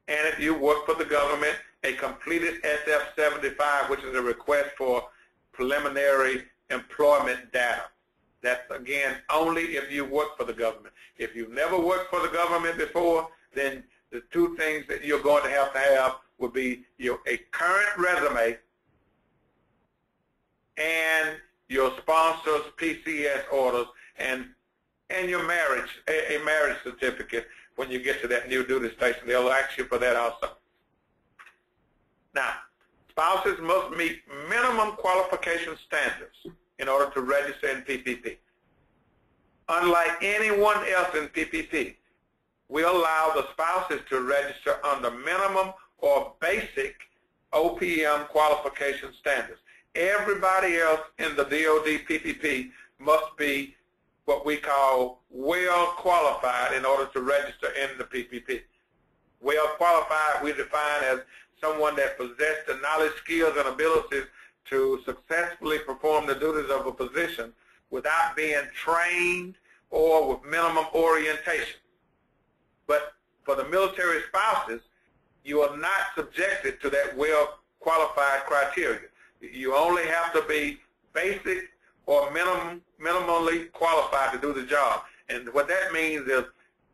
And if you work for the government, a completed SF-75, which is a request for preliminary employment data. That's, again, only if you work for the government. If you've never worked for the government before, then the two things that you're going to have would be a current resume and your sponsor's PPP-S orders and your marriage, a marriage certificate. When you get to that new duty station, they'll ask you for that also. Now, spouses must meet minimum qualification standards in order to register in PPP. Unlike anyone else in PPP, we allow the spouses to register under minimum or basic OPM qualification standards. Everybody else in the DOD PPP must be what we call well qualified in order to register in the PPP. Well qualified we define as someone that possessed the knowledge, skills, and abilities to successfully perform the duties of a position without being trained or with minimum orientation. But for the military spouses, you are not subjected to that well-qualified criteria. You only have to be basic or minimally qualified to do the job. And what that means is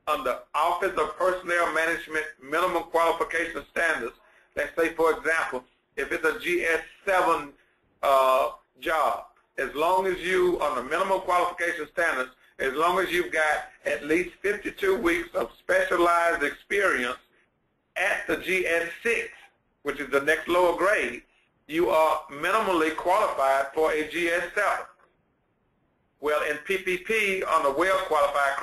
under Office of Personnel Management minimum qualification standards, let's say, for example, if it's a GS-7 job. As long as you, on the minimum qualification standards, as long as you've got at least 52 weeks of specialized experience at the GS6, which is the next lower grade, you are minimally qualified for a GS7. Well, in PPP, on the well-qualified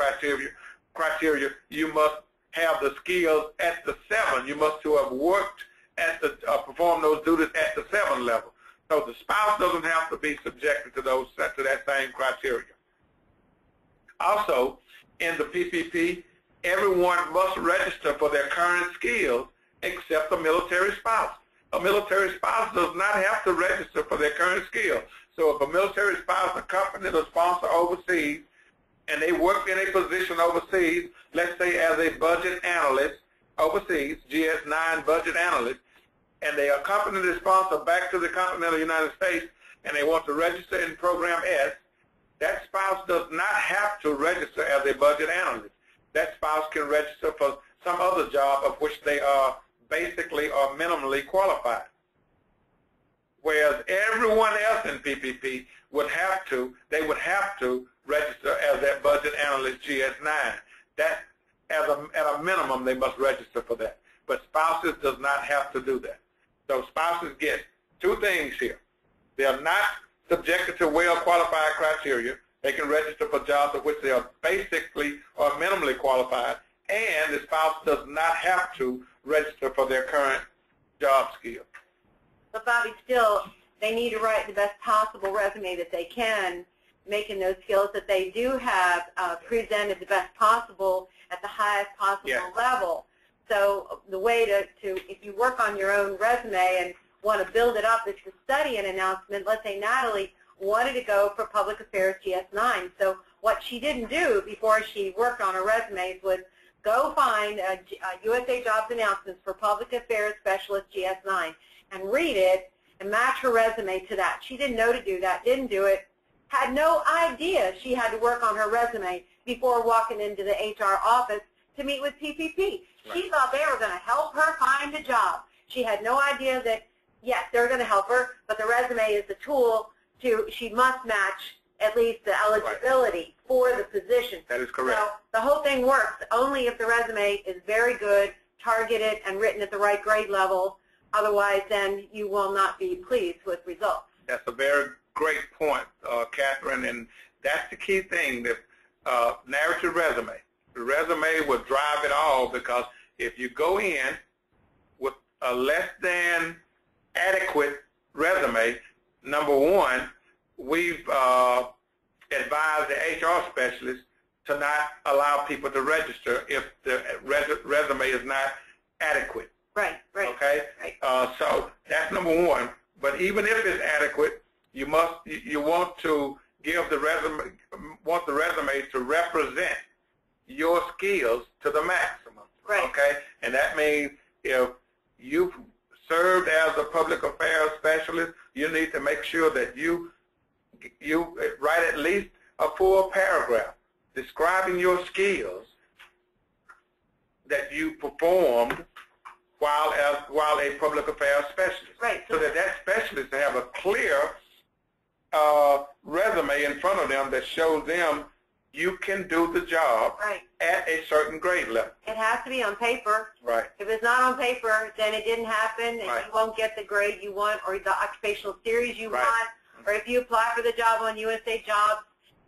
criteria, you must have the skills at the 7. You must have worked at the, perform those duties at the 7 level. So the spouse doesn't have to be subjected to that same criteria. Also, in the PPP, everyone must register for their current skills except a military spouse. A military spouse does not have to register for their current skills. So if a military spouse accompanied a sponsor overseas and they work in a position overseas, let's say as a budget analyst overseas, GS9 budget analyst, and they accompany the sponsor back to the continental United States and they want to register in Program S, that spouse does not have to register as a budget analyst. That spouse can register for some other job of which they are basically or minimally qualified. Whereas everyone else in PPP would have to register as that budget analyst GS9. That, at a minimum, they must register for that. But spouses does not have to do that. So spouses get two things here. They are not subjected to well-qualified criteria. They can register for jobs of which they are basically or minimally qualified, and the spouse does not have to register for their current job skills.
But Bobby, still, they need to write the best possible resume that they can, making those skills that they do have presented the best possible at the highest possible level. So the way to, if you work on your own resume and want to build it up, is to study an announcement. Let's say Natalie wanted to go for Public Affairs GS9. So what she didn't do before she worked on her resumes was go find USA Jobs announcements for Public Affairs Specialist GS9 and read it and match her resume to that. She didn't know to do that, didn't do it, had no idea she had to work on her resume before walking into the HR office to meet with PPP. Right. She thought they were going to help her find a job. She had no idea that, yes, they're going to help her, but the resume is the tool to, she must match at least the eligibility for the position.
That is correct.
So the whole thing works only if the resume is very good, targeted, and written at the right grade level. Otherwise, then you will not be pleased with results.
That's a very great point, Kathryn, and that's the key thing, that narrative resume. The resume will drive it all, because if you go in with a less than adequate resume, number one, we've advised the HR specialist to not allow people to register if the resume is not adequate.
Right, right.
Okay? Right. So that's number one. But even if it's adequate, you want to give the resume to represent your skills to the maximum.
Right.
Okay? And that means if you've served as a public affairs specialist, you need to make sure that you write at least a full paragraph describing your skills that you performed while a public affairs specialist.
Right.
So that specialist have a clear resume in front of them that shows them you can do the job at a certain grade level.
It has to be on paper.
Right.
If it's not on paper, then it didn't happen, and you won't get the grade you want or the occupational series you want. Or if you apply for the job on USA Jobs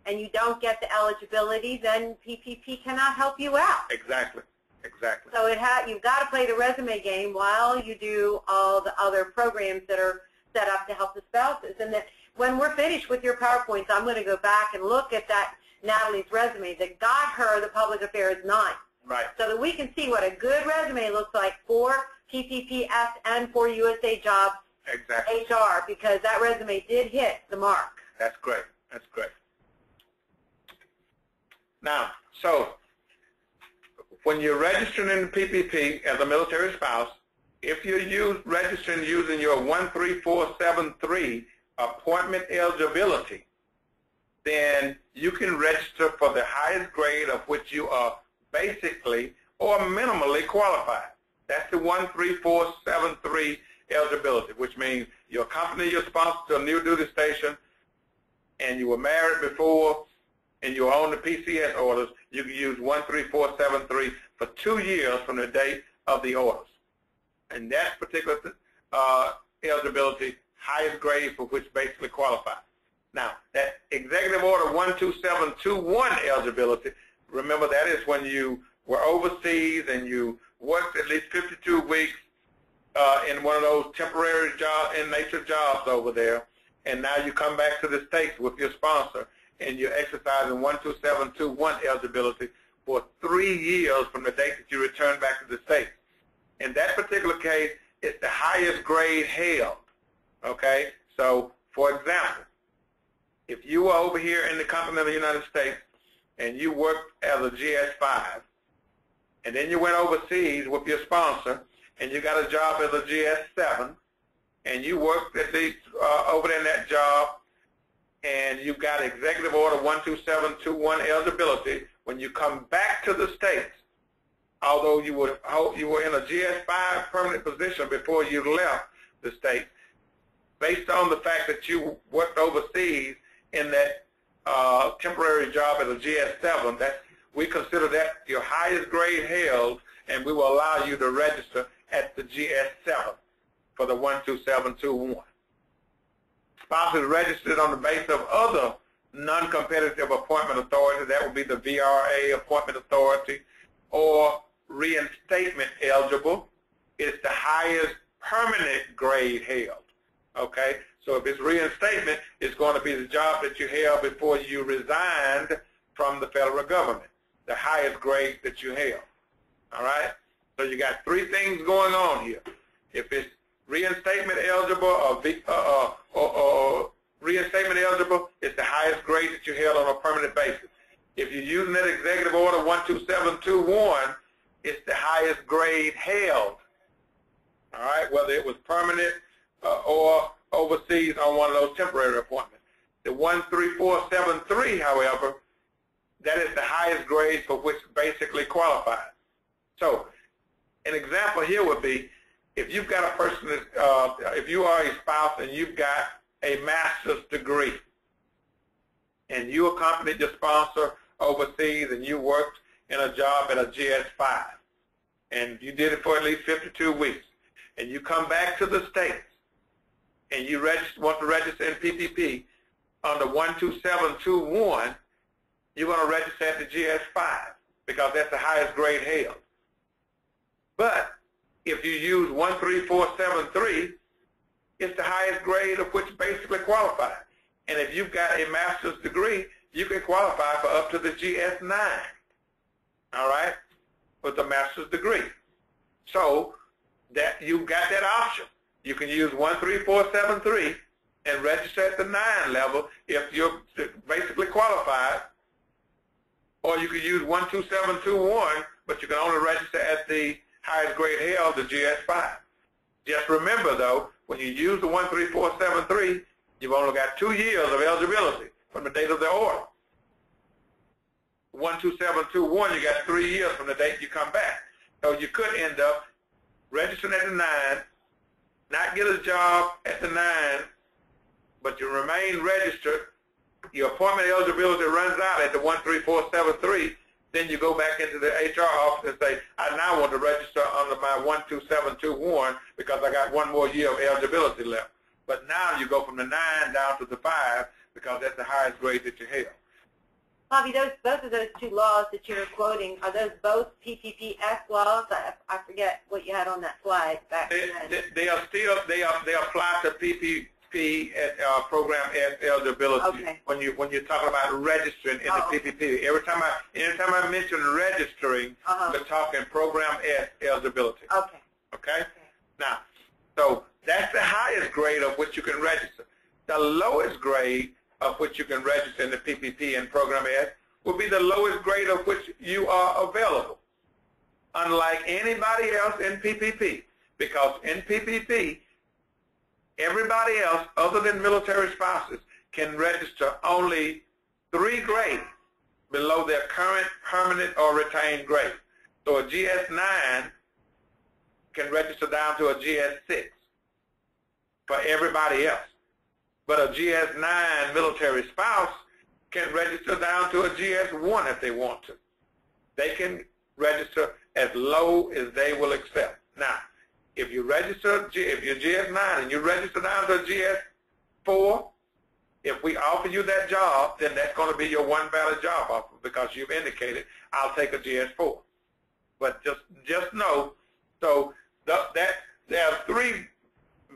and you don't get the eligibility, then PPP cannot help you out.
Exactly. Exactly.
So you've got to play the resume game while you do all the other programs that are set up to help the spouses. And that when we're finished with your PowerPoints, I'm going to go back and look at that Natalie's resume that got her the Public Affairs 9.
Right.
So that we can see what a good resume looks like for PPP-S and for USA Jobs HR, because that resume did hit the mark.
That's great. That's great. Now, so when you're registering in the PPP as a military spouse, if you're registering using your 13473 appointment eligibility, then you can register for the highest grade of which you are basically or minimally qualified. That's the 13473 eligibility, which means you accompany your sponsor to a new duty station and you were married before and you were on the PCS orders, you can use 13473 for 2 years from the date of the orders. And that particular eligibility, highest grade for which basically qualifies. Now, that Executive Order 12721 eligibility, remember that is when you were overseas and you worked at least 52 weeks in one of those temporary job in nature jobs over there, and now you come back to the States with your sponsor and you're exercising 12721 eligibility for 3 years from the date that you return back to the States. In that particular case, it's the highest grade held, okay? So, for example, if you were over here in the continental United States and you worked as a GS5, and then you went overseas with your sponsor and you got a job as a GS7, and you worked at least over there in that job, and you got Executive Order 12721 eligibility, when you come back to the States, although you were in a GS5 permanent position before you left the States, based on the fact that you worked overseas in that temporary job as a GS7, we consider that your highest grade held, and we will allow you to register at the GS7 for the 12721. Spouses registered on the basis of other non-competitive appointment authority, that would be the VRA appointment authority, or reinstatement eligible, it's the highest permanent grade held, okay? So if it's reinstatement, it's going to be the job that you held before you resigned from the federal government, the highest grade that you held, all right? So you got 3 things going on here. If it's reinstatement eligible or reinstatement eligible, it's the highest grade that you held on a permanent basis. If you're using that Executive Order 12721, it's the highest grade held, all right, whether it was permanent or overseas on one of those temporary appointments. The 13473, however, that is the highest grade for which basically qualifies. So an example here would be if you've got a person, if you are a spouse and you've got a master's degree and you accompanied your sponsor overseas and you worked in a job at a GS5 and you did it for at least 52 weeks and you come back to the States and you want to register in PPP under 12721, you're going to register at the GS5 because that's the highest grade held. But if you use 13473, it's the highest grade of which basically qualifies. And if you've got a master's degree, you can qualify for up to the GS9, all right, with a master's degree. So that you've got that option. You can use 13473 and register at the 9 level if you're basically qualified, or you can use 12721, but you can only register at the highest grade held, the GS5. Just remember, though, when you use the 13473, you've only got 2 years of eligibility from the date of the order. 12721, you got 3 years from the date you come back. So you could end up registering at the 9, not get a job at the 9, but you remain registered. Your appointment eligibility runs out at the 13473. Then you go back into the HR office and say, I now want to register under my 12721 because I got 1 more year of eligibility left. But now you go from the 9 down to the 5 because that's the highest grade that you held.
Bobby, both of those 2 laws that you were quoting, are those both PPP-S laws? I forget what you had on that slide back then.
They are still, they apply to PPP Program S eligibility.
Okay.
When you're talking about registering in the PPP. Anytime I mention registering, we're talking Program S eligibility.
Okay.
Okay? Now, so that's the highest grade of which you can register. The lowest grade of which you can register in the PPP and Program S will be the lowest grade of which you are available, unlike anybody else in PPP, because in PPP, everybody else other than military spouses can register only 3 grades below their current permanent or retained grade. So a GS9 can register down to a GS6. for everybody else. But a GS-9 military spouse can register down to a GS-1 if they want to. They can register as low as they will accept. Now, if you register, if you're GS-9 and you register down to a GS-4, if we offer you that job, then that's going to be your one valid job offer because you've indicated, I'll take a GS-4. But just know, so that there are three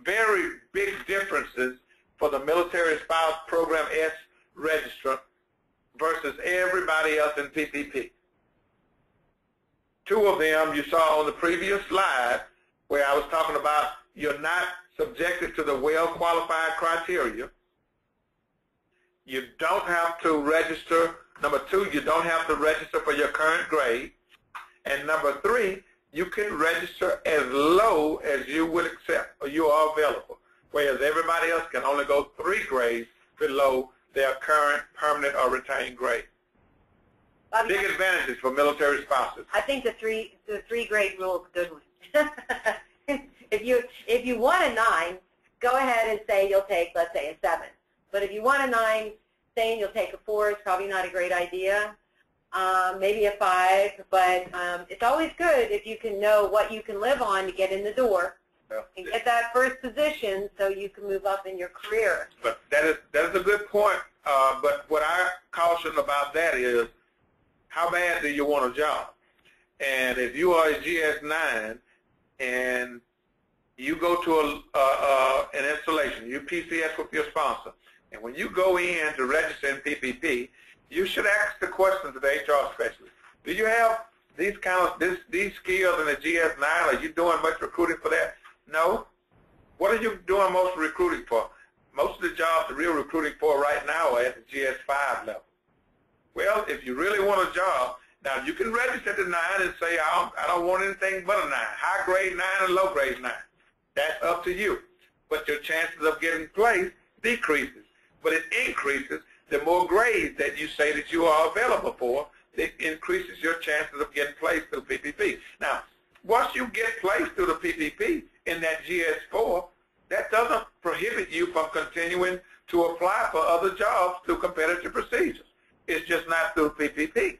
very big differences for the Military Spouse Program S registrant versus everybody else in PPP. Two of them you saw on the previous slide where I was talking about you're not subjected to the well-qualified criteria. You don't have to register. Number two, you don't have to register for your current grade. And number three, you can register as low as you would accept or you are available, whereas everybody else can only go 3 grades below their current permanent or retained grade.
Bobby,
big advantages for military spouses.
I think the three grade rule is a good one. if you want a 9, go ahead and say you'll take, let's say, a 7. But if you want a 9, saying you'll take a 4 is probably not a great idea. Maybe a 5, but it's always good if you can know what you can live on to get in the door and get that first position so you can move up in your career.
But that is a good point. But what I caution about that is, how bad do you want a job? And if you are a GS-9 and you go to an installation, you PCS with your sponsor, and when you go in to register in PPP, you should ask the question to the HR specialist. Do you have these skills in the GS-9? Are you doing much recruiting for that? No. What are you doing most recruiting for? Most of the jobs the real recruiting for right now are at the GS-5 level. Well, if you really want a job, now you can register at the 9 and say, I don't want anything but a 9, high grade 9 and low grade 9. That's up to you. But your chances of getting placed decreases. But it increases the more grades that you say that you are available for. It increases your chances of getting placed through PPP. Now, once you get placed through the PPP in that GS-4, that doesn't prohibit you from continuing to apply for other jobs through competitive procedures. It's just not through PPP.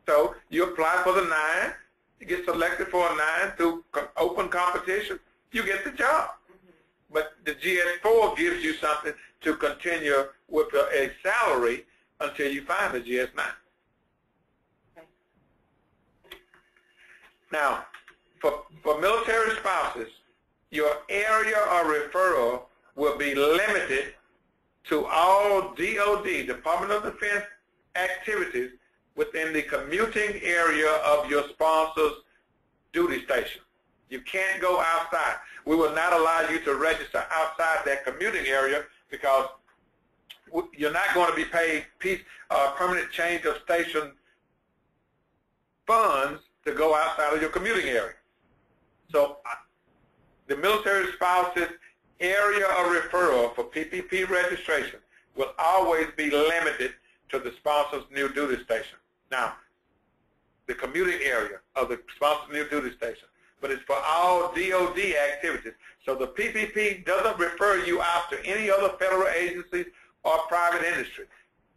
So you apply for the 9, you get selected for a 9 through open competition, you get the job. But the GS-4 gives you something to continue with a salary until you find the GS-9.
Okay.
Now, for military spouses, your area of referral will be limited to all DOD, Department of Defense, activities within the commuting area of your sponsor's duty station. You can't go outside. We will not allow you to register outside that commuting area because you're not going to be paid permanent change of station funds to go outside of your commuting area. So the military spouse's area of referral for PPP registration will always be limited to the sponsor's new duty station. Now, the commuting area of the sponsor's new duty station, but it's for all DOD activities. So the PPP doesn't refer you out to any other federal agencies or private industry.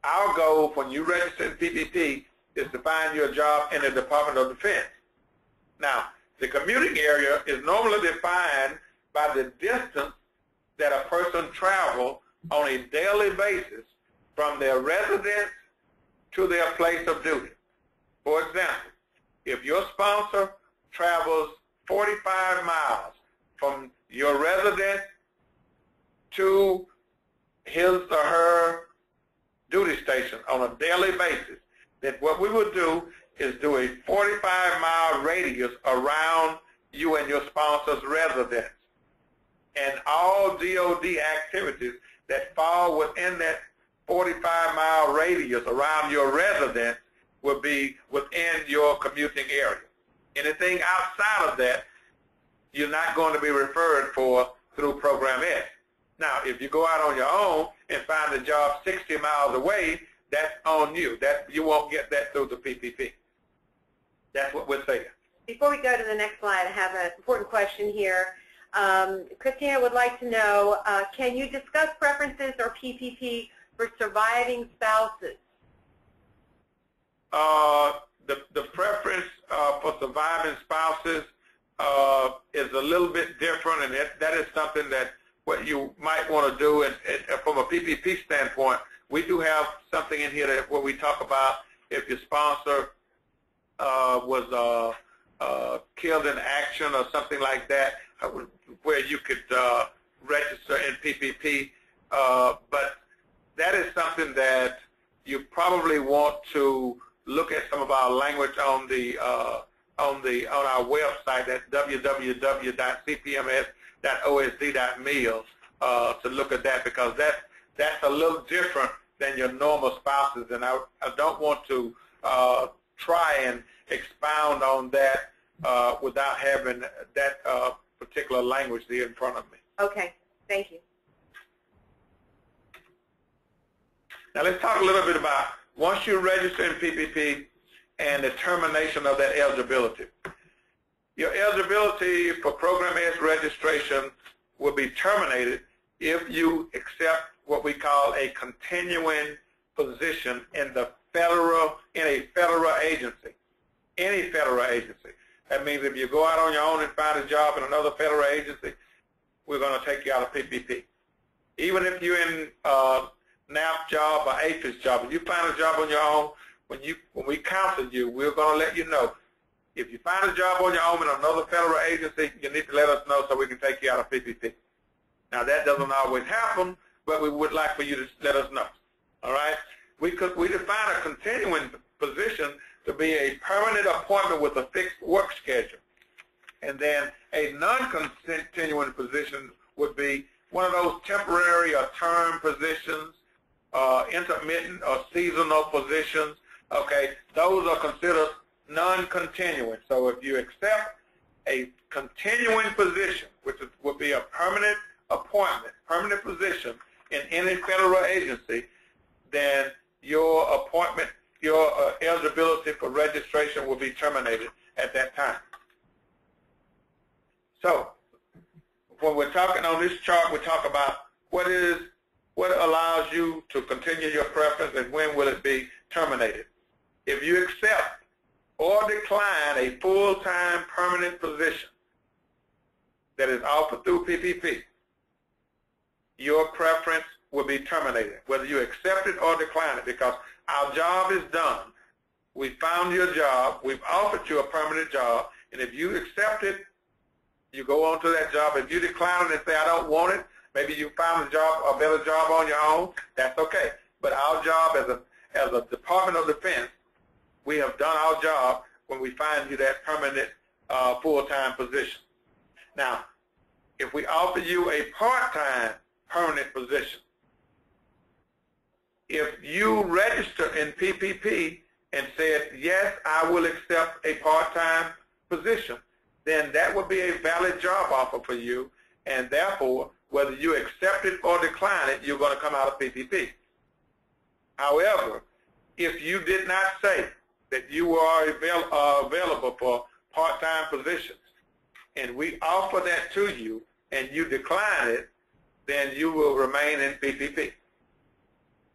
Our goal when you register in PPP is to find you a job in the Department of Defense. Now, the commuting area is normally defined by the distance that a person travels on a daily basis from their residence to their place of duty. For example, if your sponsor travels 45 miles from your residence to his or her duty station on a daily basis, then what we would do is do a 45-mile radius around you and your sponsor's residence. And all DOD activities that fall within that 45-mile radius around your residence will be within your commuting area. Anything outside of that, you're not going to be referred for through Program S. Now, if you go out on your own and find a job 60 miles away, that's on you. You won't get that through the PPP. That's what we're saying.
Before we go to the next slide, I have an important question here. Christina would like to know, can you discuss preferences or PPP for surviving spouses?
The preference for surviving spouses is a little bit different, and that is something that what you might want to do. And from a PPP standpoint, we do have something in here that where we talk about if your sponsor was killed in action or something like that, where you could register in PPP. But that is something that you probably want to look at some of our language on our website at www.cpms.osd.mil to look at that, because that's a little different than your normal spouses, and I don't want to try and expound on that without having that particular language there in front of me.
Okay, thank you.
Now let's talk a little bit about once you register in PPP and the termination of that eligibility. Your eligibility for Program S registration will be terminated if you accept what we call a continuing position in a federal agency, any federal agency. That means if you go out on your own and find a job in another federal agency, we're going to take you out of PPP. Even if you're in NAP job or APHIS job, if you find a job on your own, when we counsel you, we're going to let you know. If you find a job on your own in another federal agency, you need to let us know so we can take you out of PPP. Now that doesn't always happen, but we would like for you to let us know. All right? We define a continuing position to be a permanent appointment with a fixed work schedule. And then a non-continuing position would be one of those temporary or term positions, intermittent or seasonal positions. Okay, those are considered non-continuing. So if you accept a continuing position, which would be a permanent appointment, permanent position in any federal agency, then your appointment, your eligibility for registration will be terminated at that time. So when we're talking on this chart, we talk about what allows you to continue your preference and when will it be terminated. If you accept or decline a full-time permanent position that is offered through PPP, your preference will be terminated, whether you accept it or decline it, because our job is done. We found your job. We've offered you a permanent job, and if you accept it, you go on to that job. If you decline it and say, I don't want it, maybe you found a better job on your own, that's okay. But our job as a Department of Defense, we have done our job when we find you that permanent full-time position. Now, if we offer you a part-time permanent position, if you register in PPP and said, yes, I will accept a part-time position, then that would be a valid job offer for you, and therefore, whether you accept it or decline it, you're going to come out of PPP. However, if you did not say that you are available for part-time positions, and we offer that to you, and you decline it, then you will remain in PPP.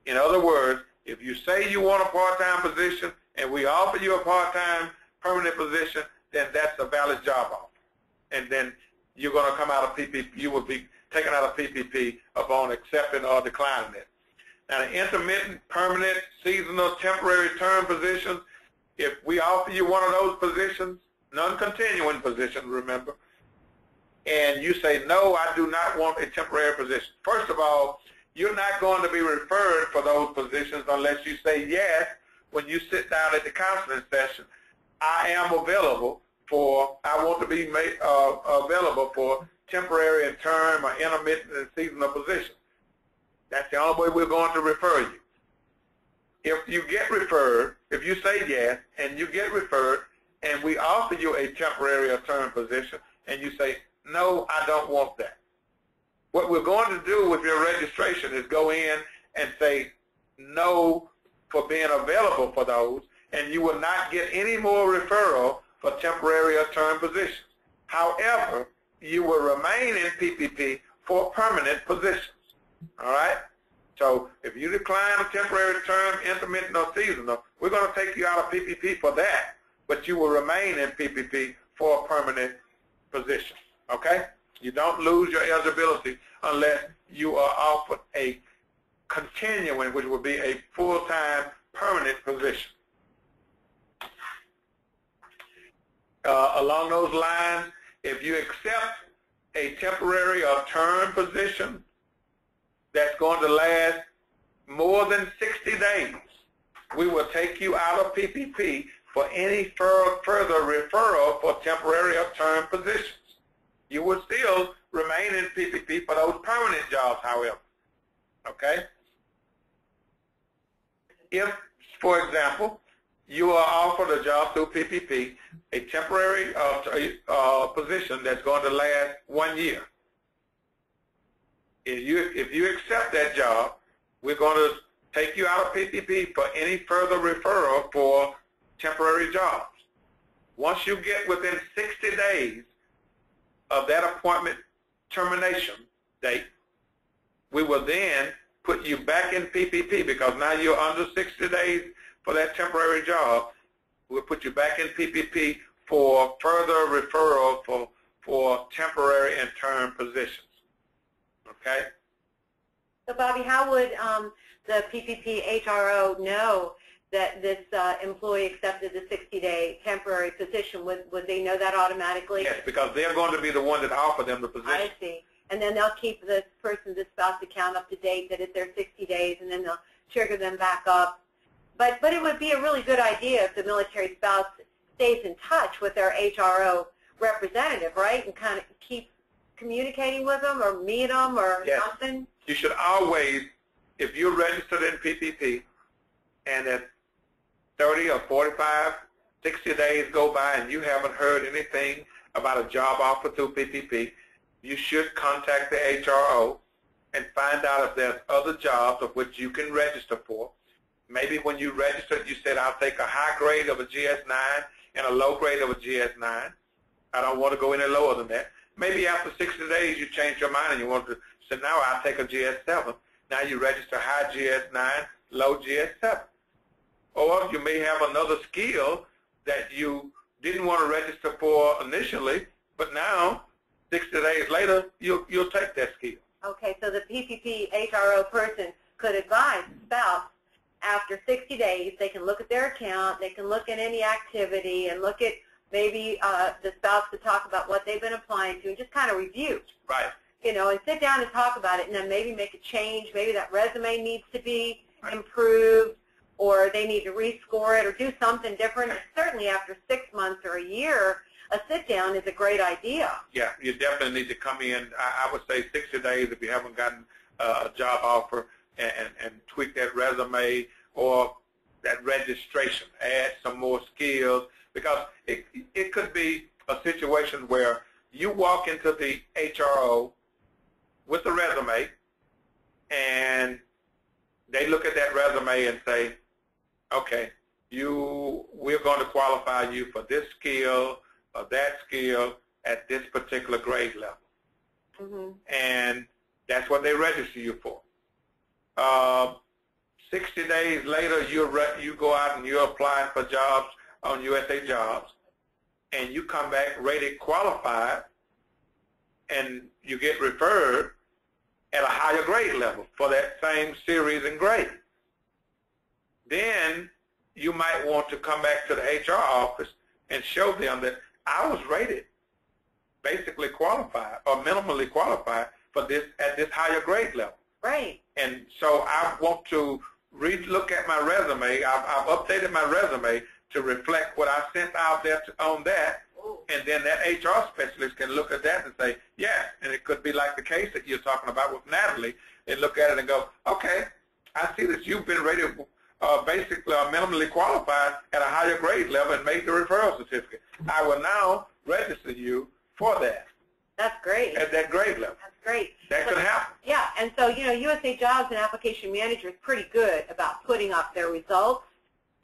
In other words, if you say you want a part-time position and we offer you a part-time permanent position, then that's a valid job offer. And then you're going to come out of PPP. You will be taken out of PPP upon accepting or declining it. Now, the intermittent, permanent, seasonal, temporary term positions, if we offer you one of those positions, non-continuing position, remember, and you say, no, I do not want a temporary position. First of all, you're not going to be referred for those positions unless you say yes when you sit down at the counseling session. I am available for, I want to be made, available for temporary and term or intermittent and seasonal positions. That's the only way we're going to refer you. If you get referred, if you say yes and you get referred and we offer you a temporary or term position and you say, no, I don't want that, what we're going to do with your registration is go in and say no for being available for those, and you will not get any more referral for temporary or term positions. However, you will remain in PPP for permanent positions. All right? So if you decline a temporary term, intermittent or seasonal, we're going to take you out of PPP for that, but you will remain in PPP for a permanent position. Okay? You don't lose your eligibility unless you are offered a continuing, which would be a full-time permanent position. Along those lines, if you accept a temporary or term position that's going to last more than 60 days, we will take you out of PPP for any further referral for temporary or term positions. You will still remain in PPP for those permanent jobs, however. Okay? If, for example, you are offered a job through PPP, a temporary position that's going to last 1 year. If you accept that job, we're going to take you out of PPP for any further referral for temporary jobs. Once you get within 60 days of that appointment termination date, we will then put you back in PPP because now you're under 60 days for that temporary job. We'll put you back in PPP for further referral for temporary and term positions. Okay?
So, Bobby, how would the PPP HRO know that this employee accepted the 60-day temporary position? Would they know that automatically?
Yes, because they're going to be the one that offer them the position.
I see. And then they'll keep this person's spouse account up to date that it's their 60 days, and then they'll trigger them back up. But it would be a really good idea if the military spouse stays in touch with their HRO representative, right, and kind of keep communicating with them or meet them or something?
You should always, if you're registered in PPP and at 30 or 45, 60 days go by and you haven't heard anything about a job offer through PPP, you should contact the HRO and find out if there's other jobs of which you can register for. Maybe when you registered, you said, I'll take a high grade of a GS-9 and a low grade of a GS-9. I don't want to go any lower than that. Maybe after 60 days, you change your mind and you want to say, now I'll take a GS-7. Now you register high GS-9, low GS-7. Or you may have another skill that you didn't want to register for initially, but now, 60 days later, you'll take that skill.
Okay, so the PPP HRO person could advise the spouse after 60 days, they can look at their account, they can look at any activity, and look at maybe the spouse could talk about what they've been applying to and just kind of review.
Right.
You know, and sit down and talk about it, and then maybe make a change. Maybe that resume needs to be improved, or they need to rescore it, or do something different. And certainly after 6 months or a year, a sit-down is a great idea.
Yeah, you definitely need to come in, I would say 60 days if you haven't gotten a job offer, and tweak that resume or that registration, add some more skills, because it could be a situation where you walk into the HRO with the resume and they look at that resume and say, okay, we're going to qualify you for this skill or that skill at this particular grade level.
Mm-hmm.
And that's what they register you for. 60 days later, you go out and you're applying for jobs on USA Jobs, and you come back rated qualified, and you get referred at a higher grade level for that same series and grade. Then you might want to come back to the HR office and show them that I was rated basically qualified or minimally qualified for this at this higher grade level.
Right.
And so I want to re-look at my resume. I've updated my resume to reflect what I sent out there on that.
Ooh.
And then that HR specialist can look at that and say, yeah, and it could be like the case that you're talking about with Natalie, and look at it and go, okay, I see that you've been rated basically minimally qualified at a higher grade level and made the referral certificate. I will now register you for that.
That's great.
At that grade level.
That's great.
That could happen.
Yeah, and so, you know, USA Jobs and Application Manager is pretty good about putting up their results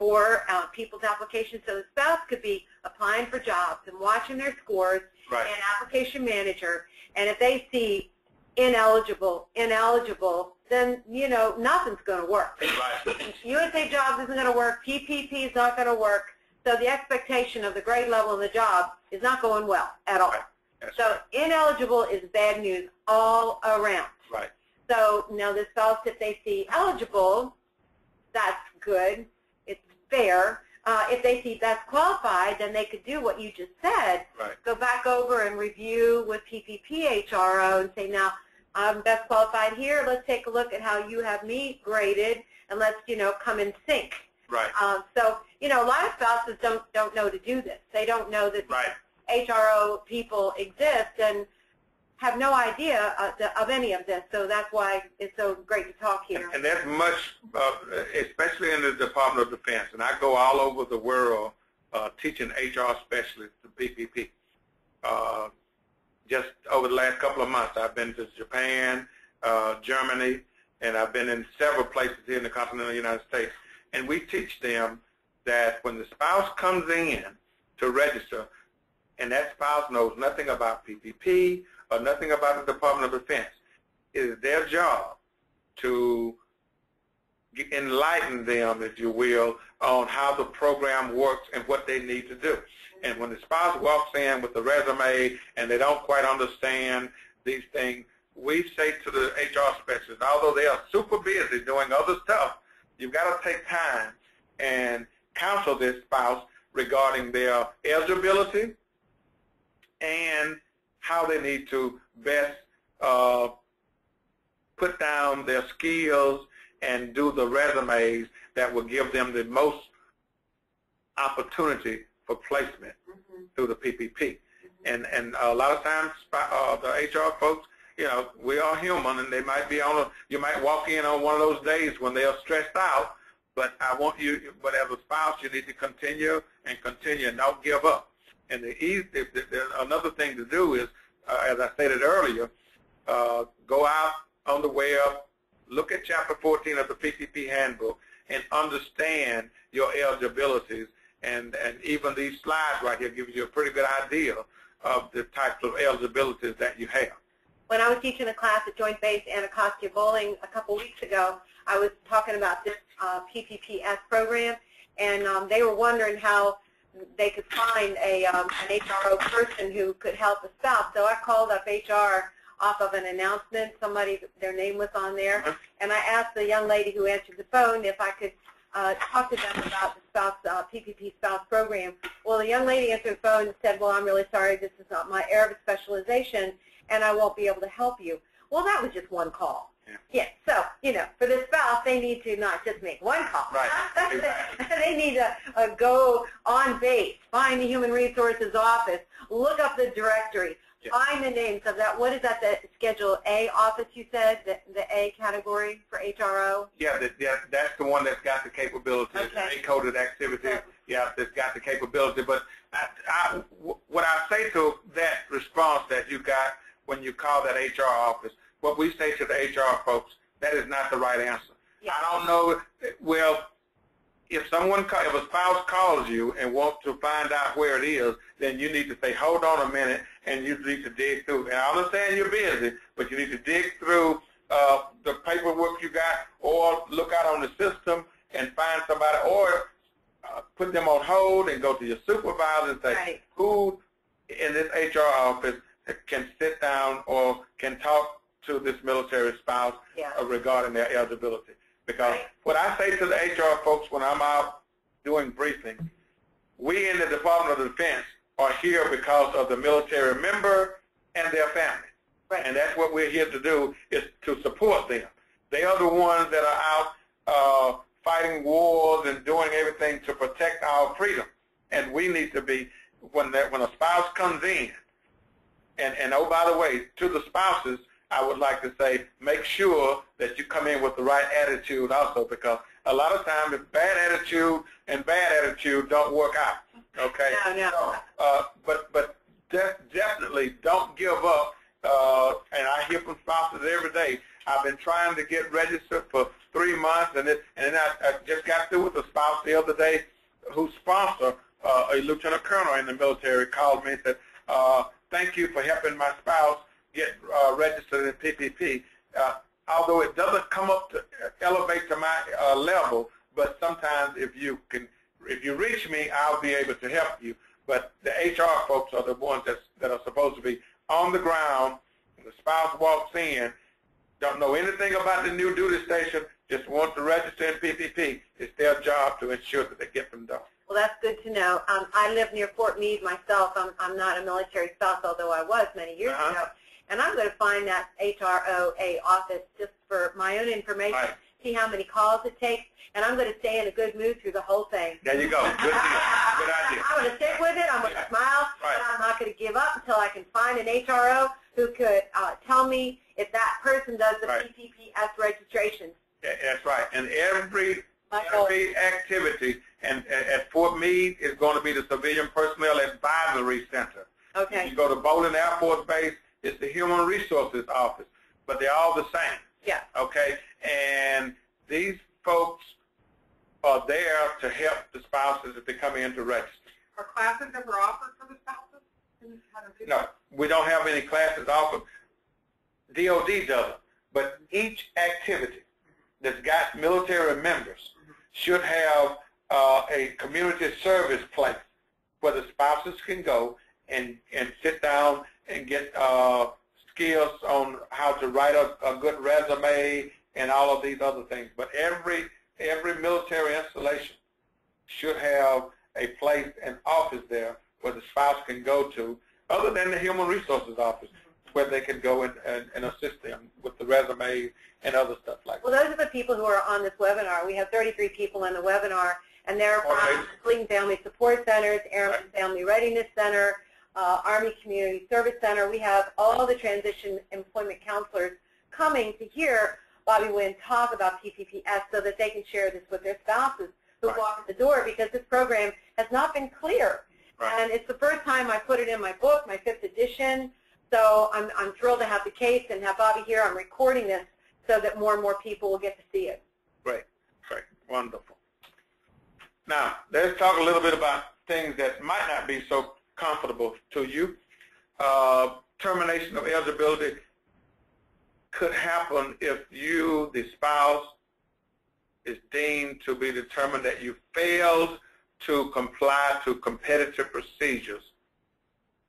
for people's applications. So the spouse could be applying for jobs and watching their scores
Right.
and application manager, and if they see ineligible, then, you know, nothing's going to work.
Right.
USA Jobs isn't going to work. PPP is not going to work. So the expectation of the grade level of the job is not going well at all.
Right. That's
So
right.
ineligible is bad news all around.
Right.
So now the spouse, if they see eligible, that's good. It's fair. If they see best qualified, then they could do what you just said.
Right.
Go back over and review with PPP HRO and say, now, I'm best qualified here. Let's take a look at how you have me graded, and let's, you know, come in sync.
Right.
So, you know, a lot of spouses don't know to do this. They don't know that
Right.
HRO people exist and have no idea of any of this. So that's why it's so great to talk here.
And that's much, especially in the Department of Defense. And I go all over the world teaching HR specialists the PPP. Just over the last couple of months, I've been to Japan, Germany, and I've been in several places here in the continental United States. And we teach them that when the spouse comes in to register, and that spouse knows nothing about PPP or nothing about the Department of Defense, it is their job to enlighten them, if you will, on how the program works and what they need to do. And when the spouse walks in with the resume and they don't quite understand these things, we say to the HR specialist, although they are super busy doing other stuff, you've got to take time and counsel this spouse regarding their eligibility and how they need to best put down their skills and do the resumes that will give them the most opportunity for placement through the PPP. And a lot of times the HR folks, you know, we are human, and they might be on you might walk in on one of those days when they are stressed out, but I want you, but as a spouse, you need to continue and continue and don't give up. And another thing to do is, as I stated earlier, go out on the web, look at Chapter 14 of the PPP Handbook, and understand your eligibilities. And even these slides right here give you a pretty good idea of the types of eligibilities that you have.
When I was teaching a class at Joint Base Anacostia Bowling a couple weeks ago, I was talking about this PPP-S program, and they were wondering how they could find an HRO person who could help a spouse. So I called up HR off of an announcement. Somebody, their name was on there, and I asked the young lady who answered the phone if I could talk to them about the spouse PPP spouse program. Well, the young lady answered the phone and said, well, I'm really sorry, this is not my area of specialization, and I won't be able to help you. Well, that was just one call. Yeah, so, you know, for the spouse, they need to not just make one call.
Right.
They need to go on base, find the Human Resources office, look up the directory, find the names of that. What is that, the Schedule A office you said, the A category for HRO?
Yeah, that's the one that's got the capability,
Okay.
A-coded activity, yeah, that's got the capability. But what I say to that response that you got when you call that HR office, what we say to the HR folks, that is not the right answer.
Yeah.
I don't know, well, if a spouse calls you and wants to find out where it is, then you need to say, hold on a minute, and you need to dig through. And I understand you're busy, but you need to dig through the paperwork you got, or look out on the system and find somebody, or put them on hold and go to your supervisor and say, who in this HR office can sit down or can talk to this military spouse regarding their eligibility. Because what I say to the HR folks when I'm out doing briefings, we in the Department of Defense are here because of the military member and their family. Right. And that's what we're here to do, is to support them. They are the ones that are out fighting wars and doing everything to protect our freedom. And we need to be, when a spouse comes in, and oh, by the way, to the spouses, I would like to say, make sure that you come in with the right attitude also, because a lot of times bad attitude and bad attitude don't work out. Okay.
No.
But definitely don't give up. And I hear from spouses every day. I've been trying to get registered for 3 months, and then I just got through with a spouse the other day whose sponsor, a lieutenant colonel in the military, called me and said, thank you for helping my spouse get registered in PPP. Although it doesn't come up to elevate to my level, but sometimes if you reach me, I'll be able to help you. But the HR folks are the ones that are supposed to be on the ground. The spouse walks in, don't know anything about the new duty station, just want to register in PPP. It's their job to ensure that they get them done.
Well, that's good to know. I live near Fort Meade myself. I'm not a military spouse, although I was many years ago. And I'm going to find that HROA office just for my own information, see how many calls it takes, and I'm going to stay in a good mood through the whole thing.
There you go. Good deal. Good idea.
I'm going to stick with it. I'm going to smile, but I'm not going to give up until I can find an HRO who could tell me if that person does the PPP-S registration.
Yeah, that's right. And every activity at Fort Meade is going to be the Civilian Personnel Advisory Center.
Okay.
If you go to Bolin Air Force Base, it's the Human Resources Office, but they're all the same.
Yeah.
Okay? And these folks are there to help the spouses if they come in to register.
Are classes ever offered for the spouses?
No, we don't have any classes offered. DOD doesn't. But each activity that's got military members should have a community service place where the spouses can go and sit down and get skills on how to write a good resume and all of these other things. But every military installation should have a place, an office there where the spouse can go to, other than the Human Resources Office, where they can go and assist them with the resume and other stuff like that.
Well, those are the people who are on this webinar. We have 33 people in the webinar, and they're from Fleet and Family Support Centers, Airman Family Readiness Center, Army Community Service Center. We have all the transition employment counselors coming to hear Bobby Winn talk about PPP-S so that they can share this with their spouses who walk in the door, because this program has not been clear. And it's the first time I put it in my book, my 5th edition. So I'm thrilled to have the case and have Bobby here. I'm recording this so that more and more people will get to see it.
Great, great, wonderful. Now, let's talk a little bit about things that might not be so comfortable to you. Termination of eligibility could happen if you, the spouse, is deemed to be determined that you failed to comply to competitive procedures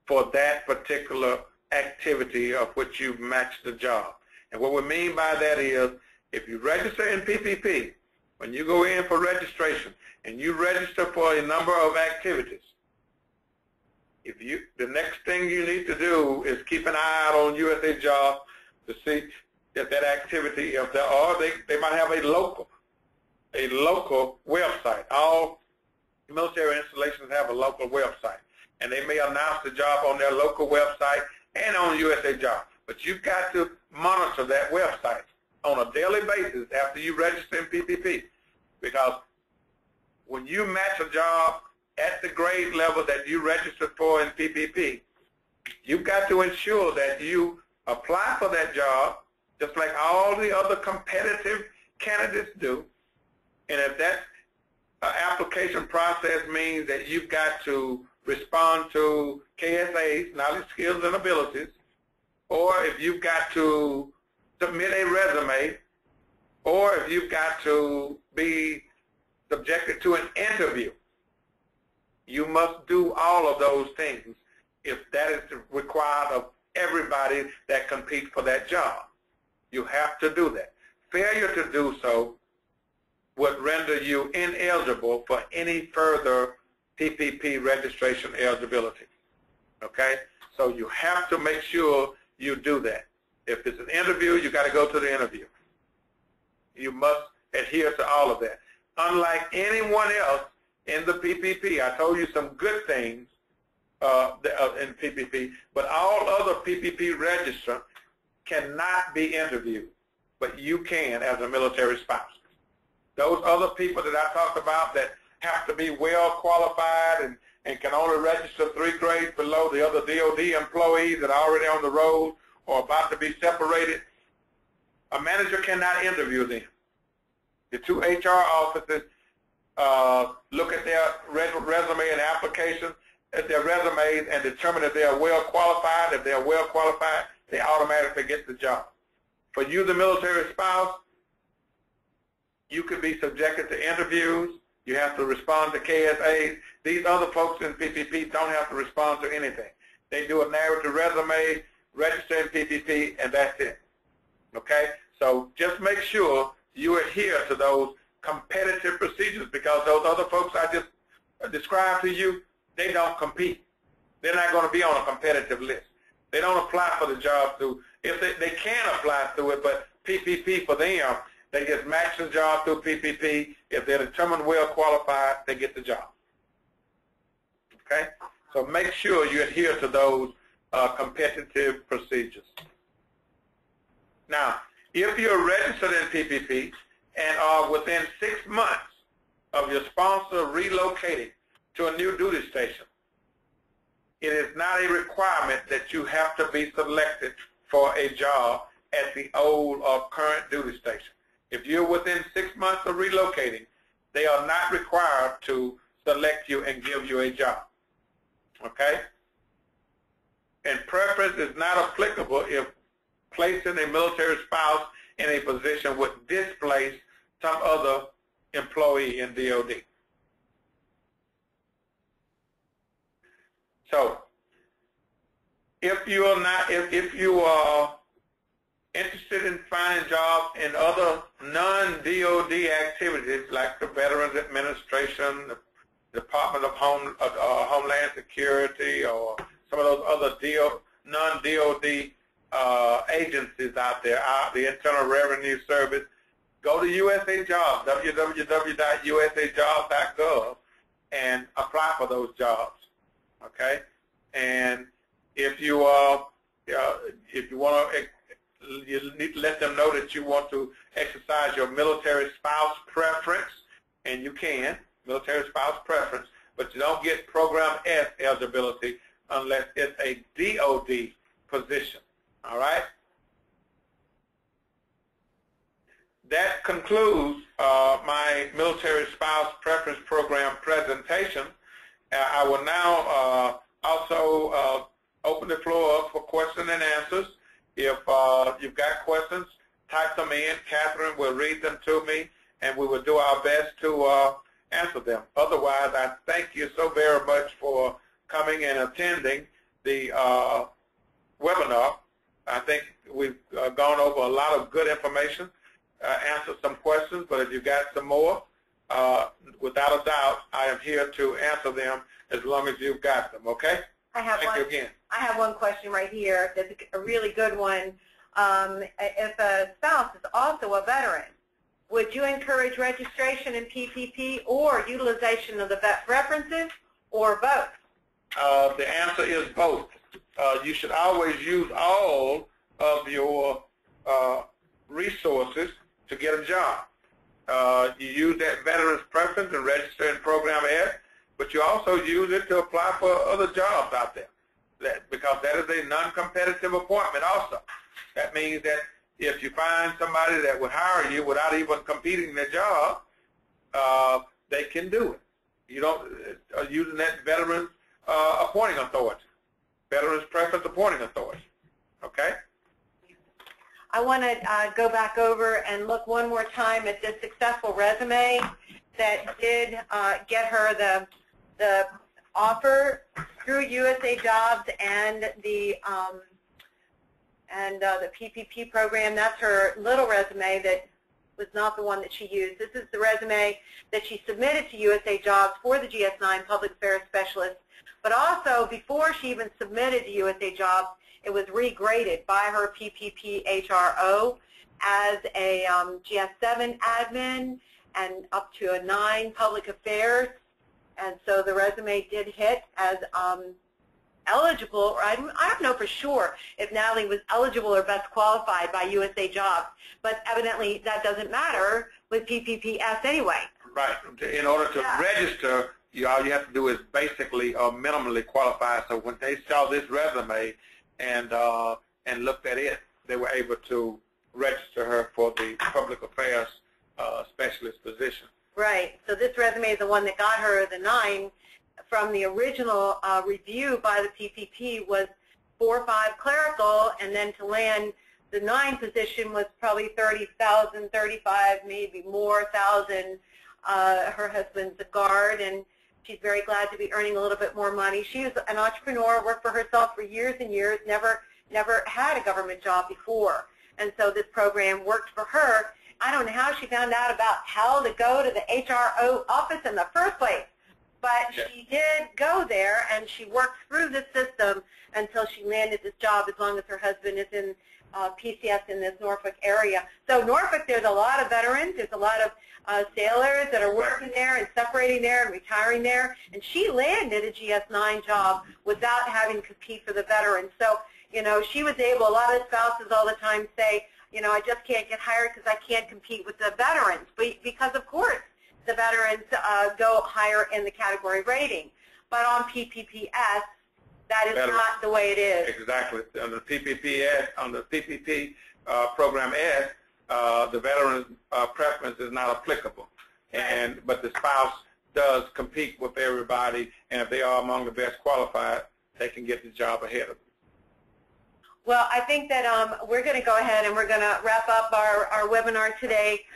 for that particular activity of which you've matched the job. And what we mean by that is, if you register in PPP, when you go in for registration and you register for a number of activities, the next thing you need to do is keep an eye out on USA Jobs to see if that activity, if there are, they might have a local website. All military installations have a local website, and they may announce the job on their local website and on USA Jobs. But you've got to monitor that website on a daily basis after you register in PPP, because when you match a job at the grade level that you registered for in PPP, you've got to ensure that you apply for that job just like all the other competitive candidates do. And if that application process means that you've got to respond to KSA's, knowledge, skills, and abilities, or if you've got to submit a resume, or if you've got to be subjected to an interview, you must do all of those things if that is required of everybody that competes for that job. You have to do that. Failure to do so would render you ineligible for any further PPP registration eligibility. Okay? So you have to make sure you do that. If it's an interview, you got to go to the interview. You must adhere to all of that. Unlike anyone else in the PPP, I told you some good things in PPP, but all other PPP registrants cannot be interviewed, but you can as a military spouse. Those other people that I talked about that have to be well qualified and can only register 3 grades below the other DOD employees that are already on the road or about to be separated, a manager cannot interview them. The two HR offices look at their resume and application, at their resumes, and determine if they are well qualified. If they are well qualified, they automatically get the job. For you, the military spouse, you could be subjected to interviews. You have to respond to KSAs. These other folks in PPP don't have to respond to anything. They do a narrative resume, register in PPP, and that's it. Okay? So just make sure you adhere to those competitive procedures, because those other folks I just described to you, they don't compete. They're not going to be on a competitive list. They don't apply for the job through, if they can apply through it, but PPP for them, they just match the job through PPP. If they're determined well qualified, they get the job. Okay? So make sure you adhere to those competitive procedures. Now, if you're registered in PPP and are within 6 months of your sponsor relocating to a new duty station, it is not a requirement that you have to be selected for a job at the old or current duty station. If you're within 6 months of relocating, they are not required to select you and give you a job. Okay? And preference is not applicable if placing a military spouse in a position would displace some other employee in DOD. So, if you are interested in finding jobs in other non-DOD activities like the Veterans Administration, the Department of Homeland Security, or some of those other non-DOD agencies out there, the Internal Revenue Service, go to USA Jobs, www.usajobs.gov, and apply for those jobs. Okay, and if you want to, you need to let them know that you want to exercise your military spouse preference, and you can, military spouse preference, but you don't get Program S eligibility unless it's a DOD position. All right? That concludes my military spouse preference program presentation. I will now also open the floor up for questions and answers. If you've got questions, type them in. Kathryn will read them to me, and we will do our best to answer them. Otherwise, I thank you so very much for coming and attending the webinar. I think we've gone over a lot of good information, answered some questions, but if you've got some more, without a doubt, I am here to answer them as long as you've got them, okay? Thank you again.
I have one question right here that's a really good one. If a spouse is also a veteran, would you encourage registration in PPP or utilization of the vet preferences, or both?
The answer is both. You should always use all of your resources to get a job. You use that veteran's preference and register in Program S, but you also use it to apply for other jobs out there, because that is a non-competitive appointment also. That means that if you find somebody that would hire you without even competing in the job, they can do it. You don't using that veteran's appointing authority, veteran's preference appointing authority. Okay?
I want to go back over and look one more time at this successful resume that did get her the offer through USA Jobs and the PPP program. That's her little resume that was not the one that she used. This is the resume that she submitted to USA Jobs for the GS-9 Public Affairs Specialist. But also, before she even submitted to USA Jobs, it was regraded by her PPP HRO as a GS-7 admin and up to a 9 public affairs. And so the resume did hit as eligible. I don't know for sure if Natalie was eligible or best qualified by USA Jobs, but evidently that doesn't matter with PPP-S anyway.
Right. In order to register, all you have to do is basically or minimally qualify. So when they saw this resume and looked at it, they were able to register her for the public affairs specialist position.
Right. So this resume is the one that got her the 9 from the original review by the PPP was 4 or 5 clerical, and then to land the 9 position was probably 30,000, 35, maybe more thousand. Her husband's a guard, and she's very glad to be earning a little bit more money. She was an entrepreneur, worked for herself for years and years, never had a government job before, and so this program worked for her. I don't know how she found out about how to go to the HRO office in the first place, but she did go there, and she worked through the system until she landed this job, as long as her husband is in PCS in this Norfolk area. So Norfolk, there's a lot of veterans. There's a lot of sailors that are working there and separating there and retiring there, and she landed a GS-9 job without having to compete for the veterans. So, you know, she was able, a lot of spouses all the time say, you know, I just can't get hired because I can't compete with the veterans. But because, of course, the veterans go higher in the category rating. But on PPP-S, that is not the way it is.
Exactly. On the PPP-S, on the PPP program S, the veteran preference is not applicable. But the spouse does compete with everybody, and if they are among the best qualified, they can get the job ahead of them.
Well, I think that we're going to go ahead and we're going to wrap up our webinar today.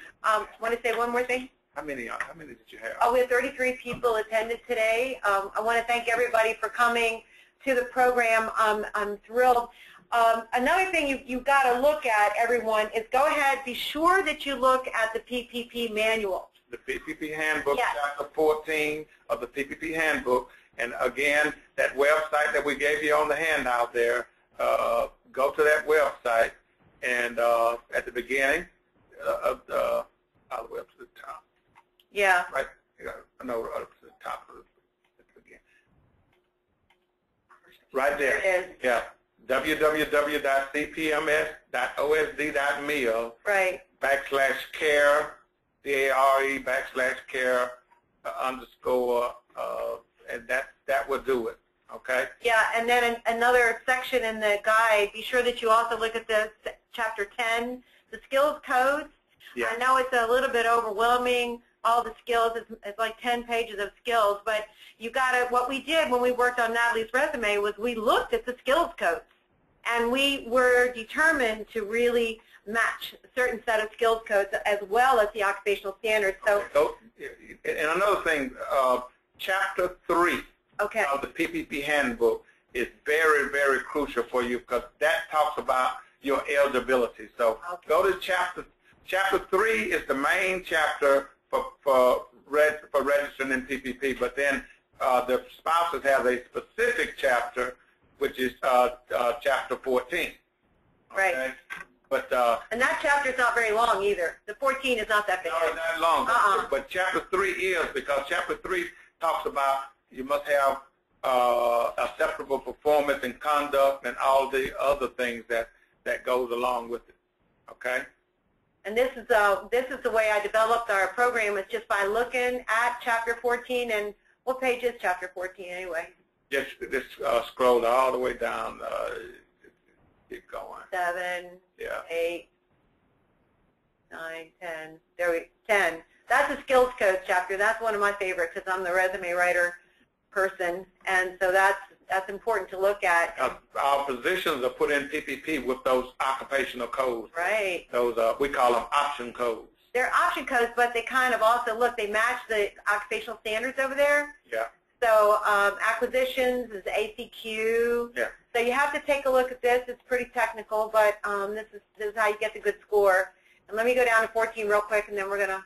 Want to say one more thing?
How many did you have?
Oh, we had 33 people attended today. I want to thank everybody for coming to the program. I'm thrilled. Another thing you've got to look at, everyone, is go ahead, be sure that you look at the PPP manual.
The PPP handbook, chapter 14 of the PPP handbook. And again, that website that we gave you on the handout there, go to that website, and at the beginning, all the way up to the top.
Yeah.
Right. No, up to the top of the beginning. Right there.
There it is.
Yeah. www.cpms.osd.mil.
Right.
/care, CARE, /care _ and that will do it. Okay.
Yeah, and then another section in the guide, be sure that you also look at this chapter 10, the skills codes. Yeah. I know it's a little bit overwhelming, all the skills, it's like 10 pages of skills, but you got to, what we did when we worked on Natalie's resume was we looked at the skills codes, and we were determined to really match a certain set of skills codes as well as the occupational standards. So,
and another thing, chapter 3 of the PPP handbook is very, very crucial for you, because that talks about your eligibility. So go to chapter 3 is the main chapter for registering in PPP, but then the spouses have a specific chapter, which is chapter 14.
Right.
Okay? But
and that chapter is not very long either. The 14 is not that big.
Not that long. But chapter 3 is, because chapter 3 talks about you must have acceptable performance and conduct and all the other things that goes along with it. Okay.
And this is the way I developed our program, is just by looking at chapter 14. And what page is chapter 14 anyway?
Just scroll all the way down. Keep going.
7,
yeah.
8, 9, 10. There we 10. That's a skills codes chapter. That's one of my favorites because I'm the resume writer person, and so that's important to look at.
Our positions are put in PPP with those occupational codes.
Right.
Those we call them option codes.
They're option codes, but they kind of also they match the occupational standards over there.
Yeah.
So acquisitions is ACQ.
Yeah.
So you have to take a look at this. It's pretty technical, but this is how you get the good score. And let me go down to 14 real quick, and then we're gonna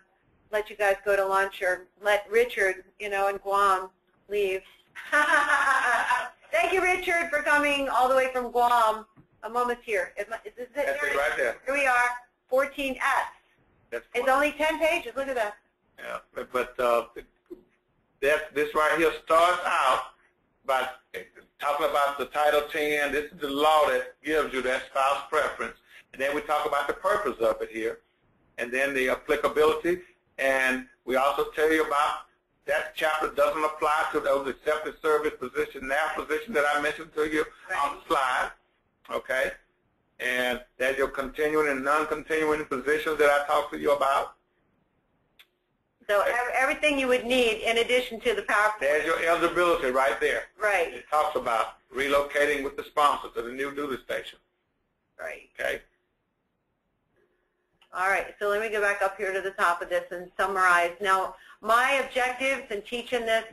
let you guys go to lunch, or let Richard, in Guam, leave. Thank you, Richard, for coming all the way from Guam. I'm almost here. Is this it?
That's it right there.
Here we are, 14S. It's only 10 pages. Look at that.
Yeah, but this right here starts out by talking about the Title 10. This is the law that gives you that spouse preference. And then we talk about the purpose of it here. And then the applicability. And we also tell you about that chapter doesn't apply to those accepted service position, now position that I mentioned to you on the slide. Okay? And that your continuing and non-continuing positions that I talked to you about.
So everything you would need in addition to the PowerPoint.
There's your eligibility right there.
Right.
It talks about relocating with the sponsor to the new duty station.
Right.
Okay.
All right, so let me go back up here to the top of this and summarize. Now, my objectives in teaching this,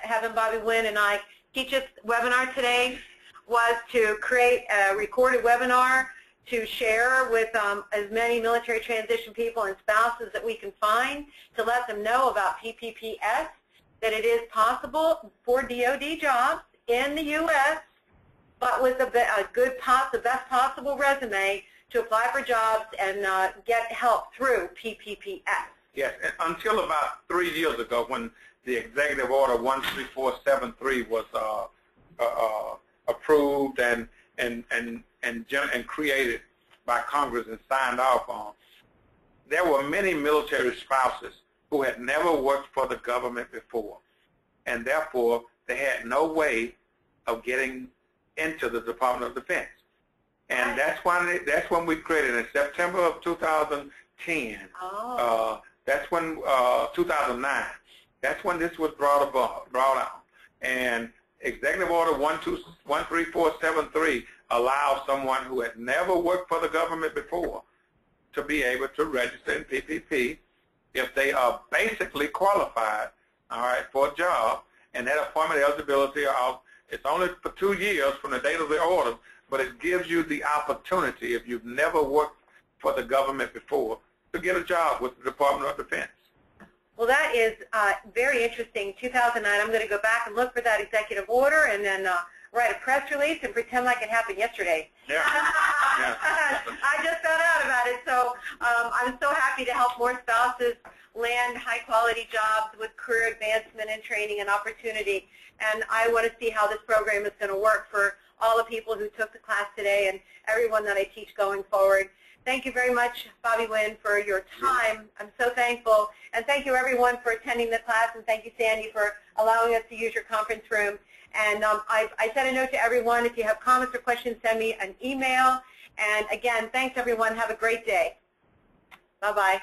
having Bobby Winn and I teach this webinar today was to create a recorded webinar to share with as many military transition people and spouses that we can find to let them know about PPP-S, that it is possible for DOD jobs in the U.S., but with the best possible resume to apply for jobs and get help through PPP-S.
Yes, and until about 3 years ago when the Executive Order 13473 was approved and created by Congress and signed off on, there were many military spouses who had never worked for the government before, and therefore they had no way of getting into the Department of Defense. And that's when we created in September of 2010.
Oh.
That's when 2009. That's when this was brought out. And Executive Order 13473 allows someone who had never worked for the government before to be able to register in PPP if they are basically qualified, all right, for a job. And that appointment eligibility, it's only for 2 years from the date of the order, but it gives you the opportunity, if you've never worked for the government before, to get a job with the Department of Defense.
Well, that is very interesting. 2009, I'm going to go back and look for that executive order and then write a press release and pretend like it happened yesterday.
Yeah. Yeah.
I just found out about it, so I'm so happy to help more spouses land high-quality jobs with career advancement and training and opportunity. And I want to see how this program is going to work for all the people who took the class today and everyone that I teach going forward. Thank you very much, Bobby Winn, for your time. I'm so thankful. And thank you, everyone, for attending the class. And thank you, Sandy, for allowing us to use your conference room. And I sent a note to everyone. If you have comments or questions, send me an email. And, again, thanks, everyone. Have a great day. Bye-bye.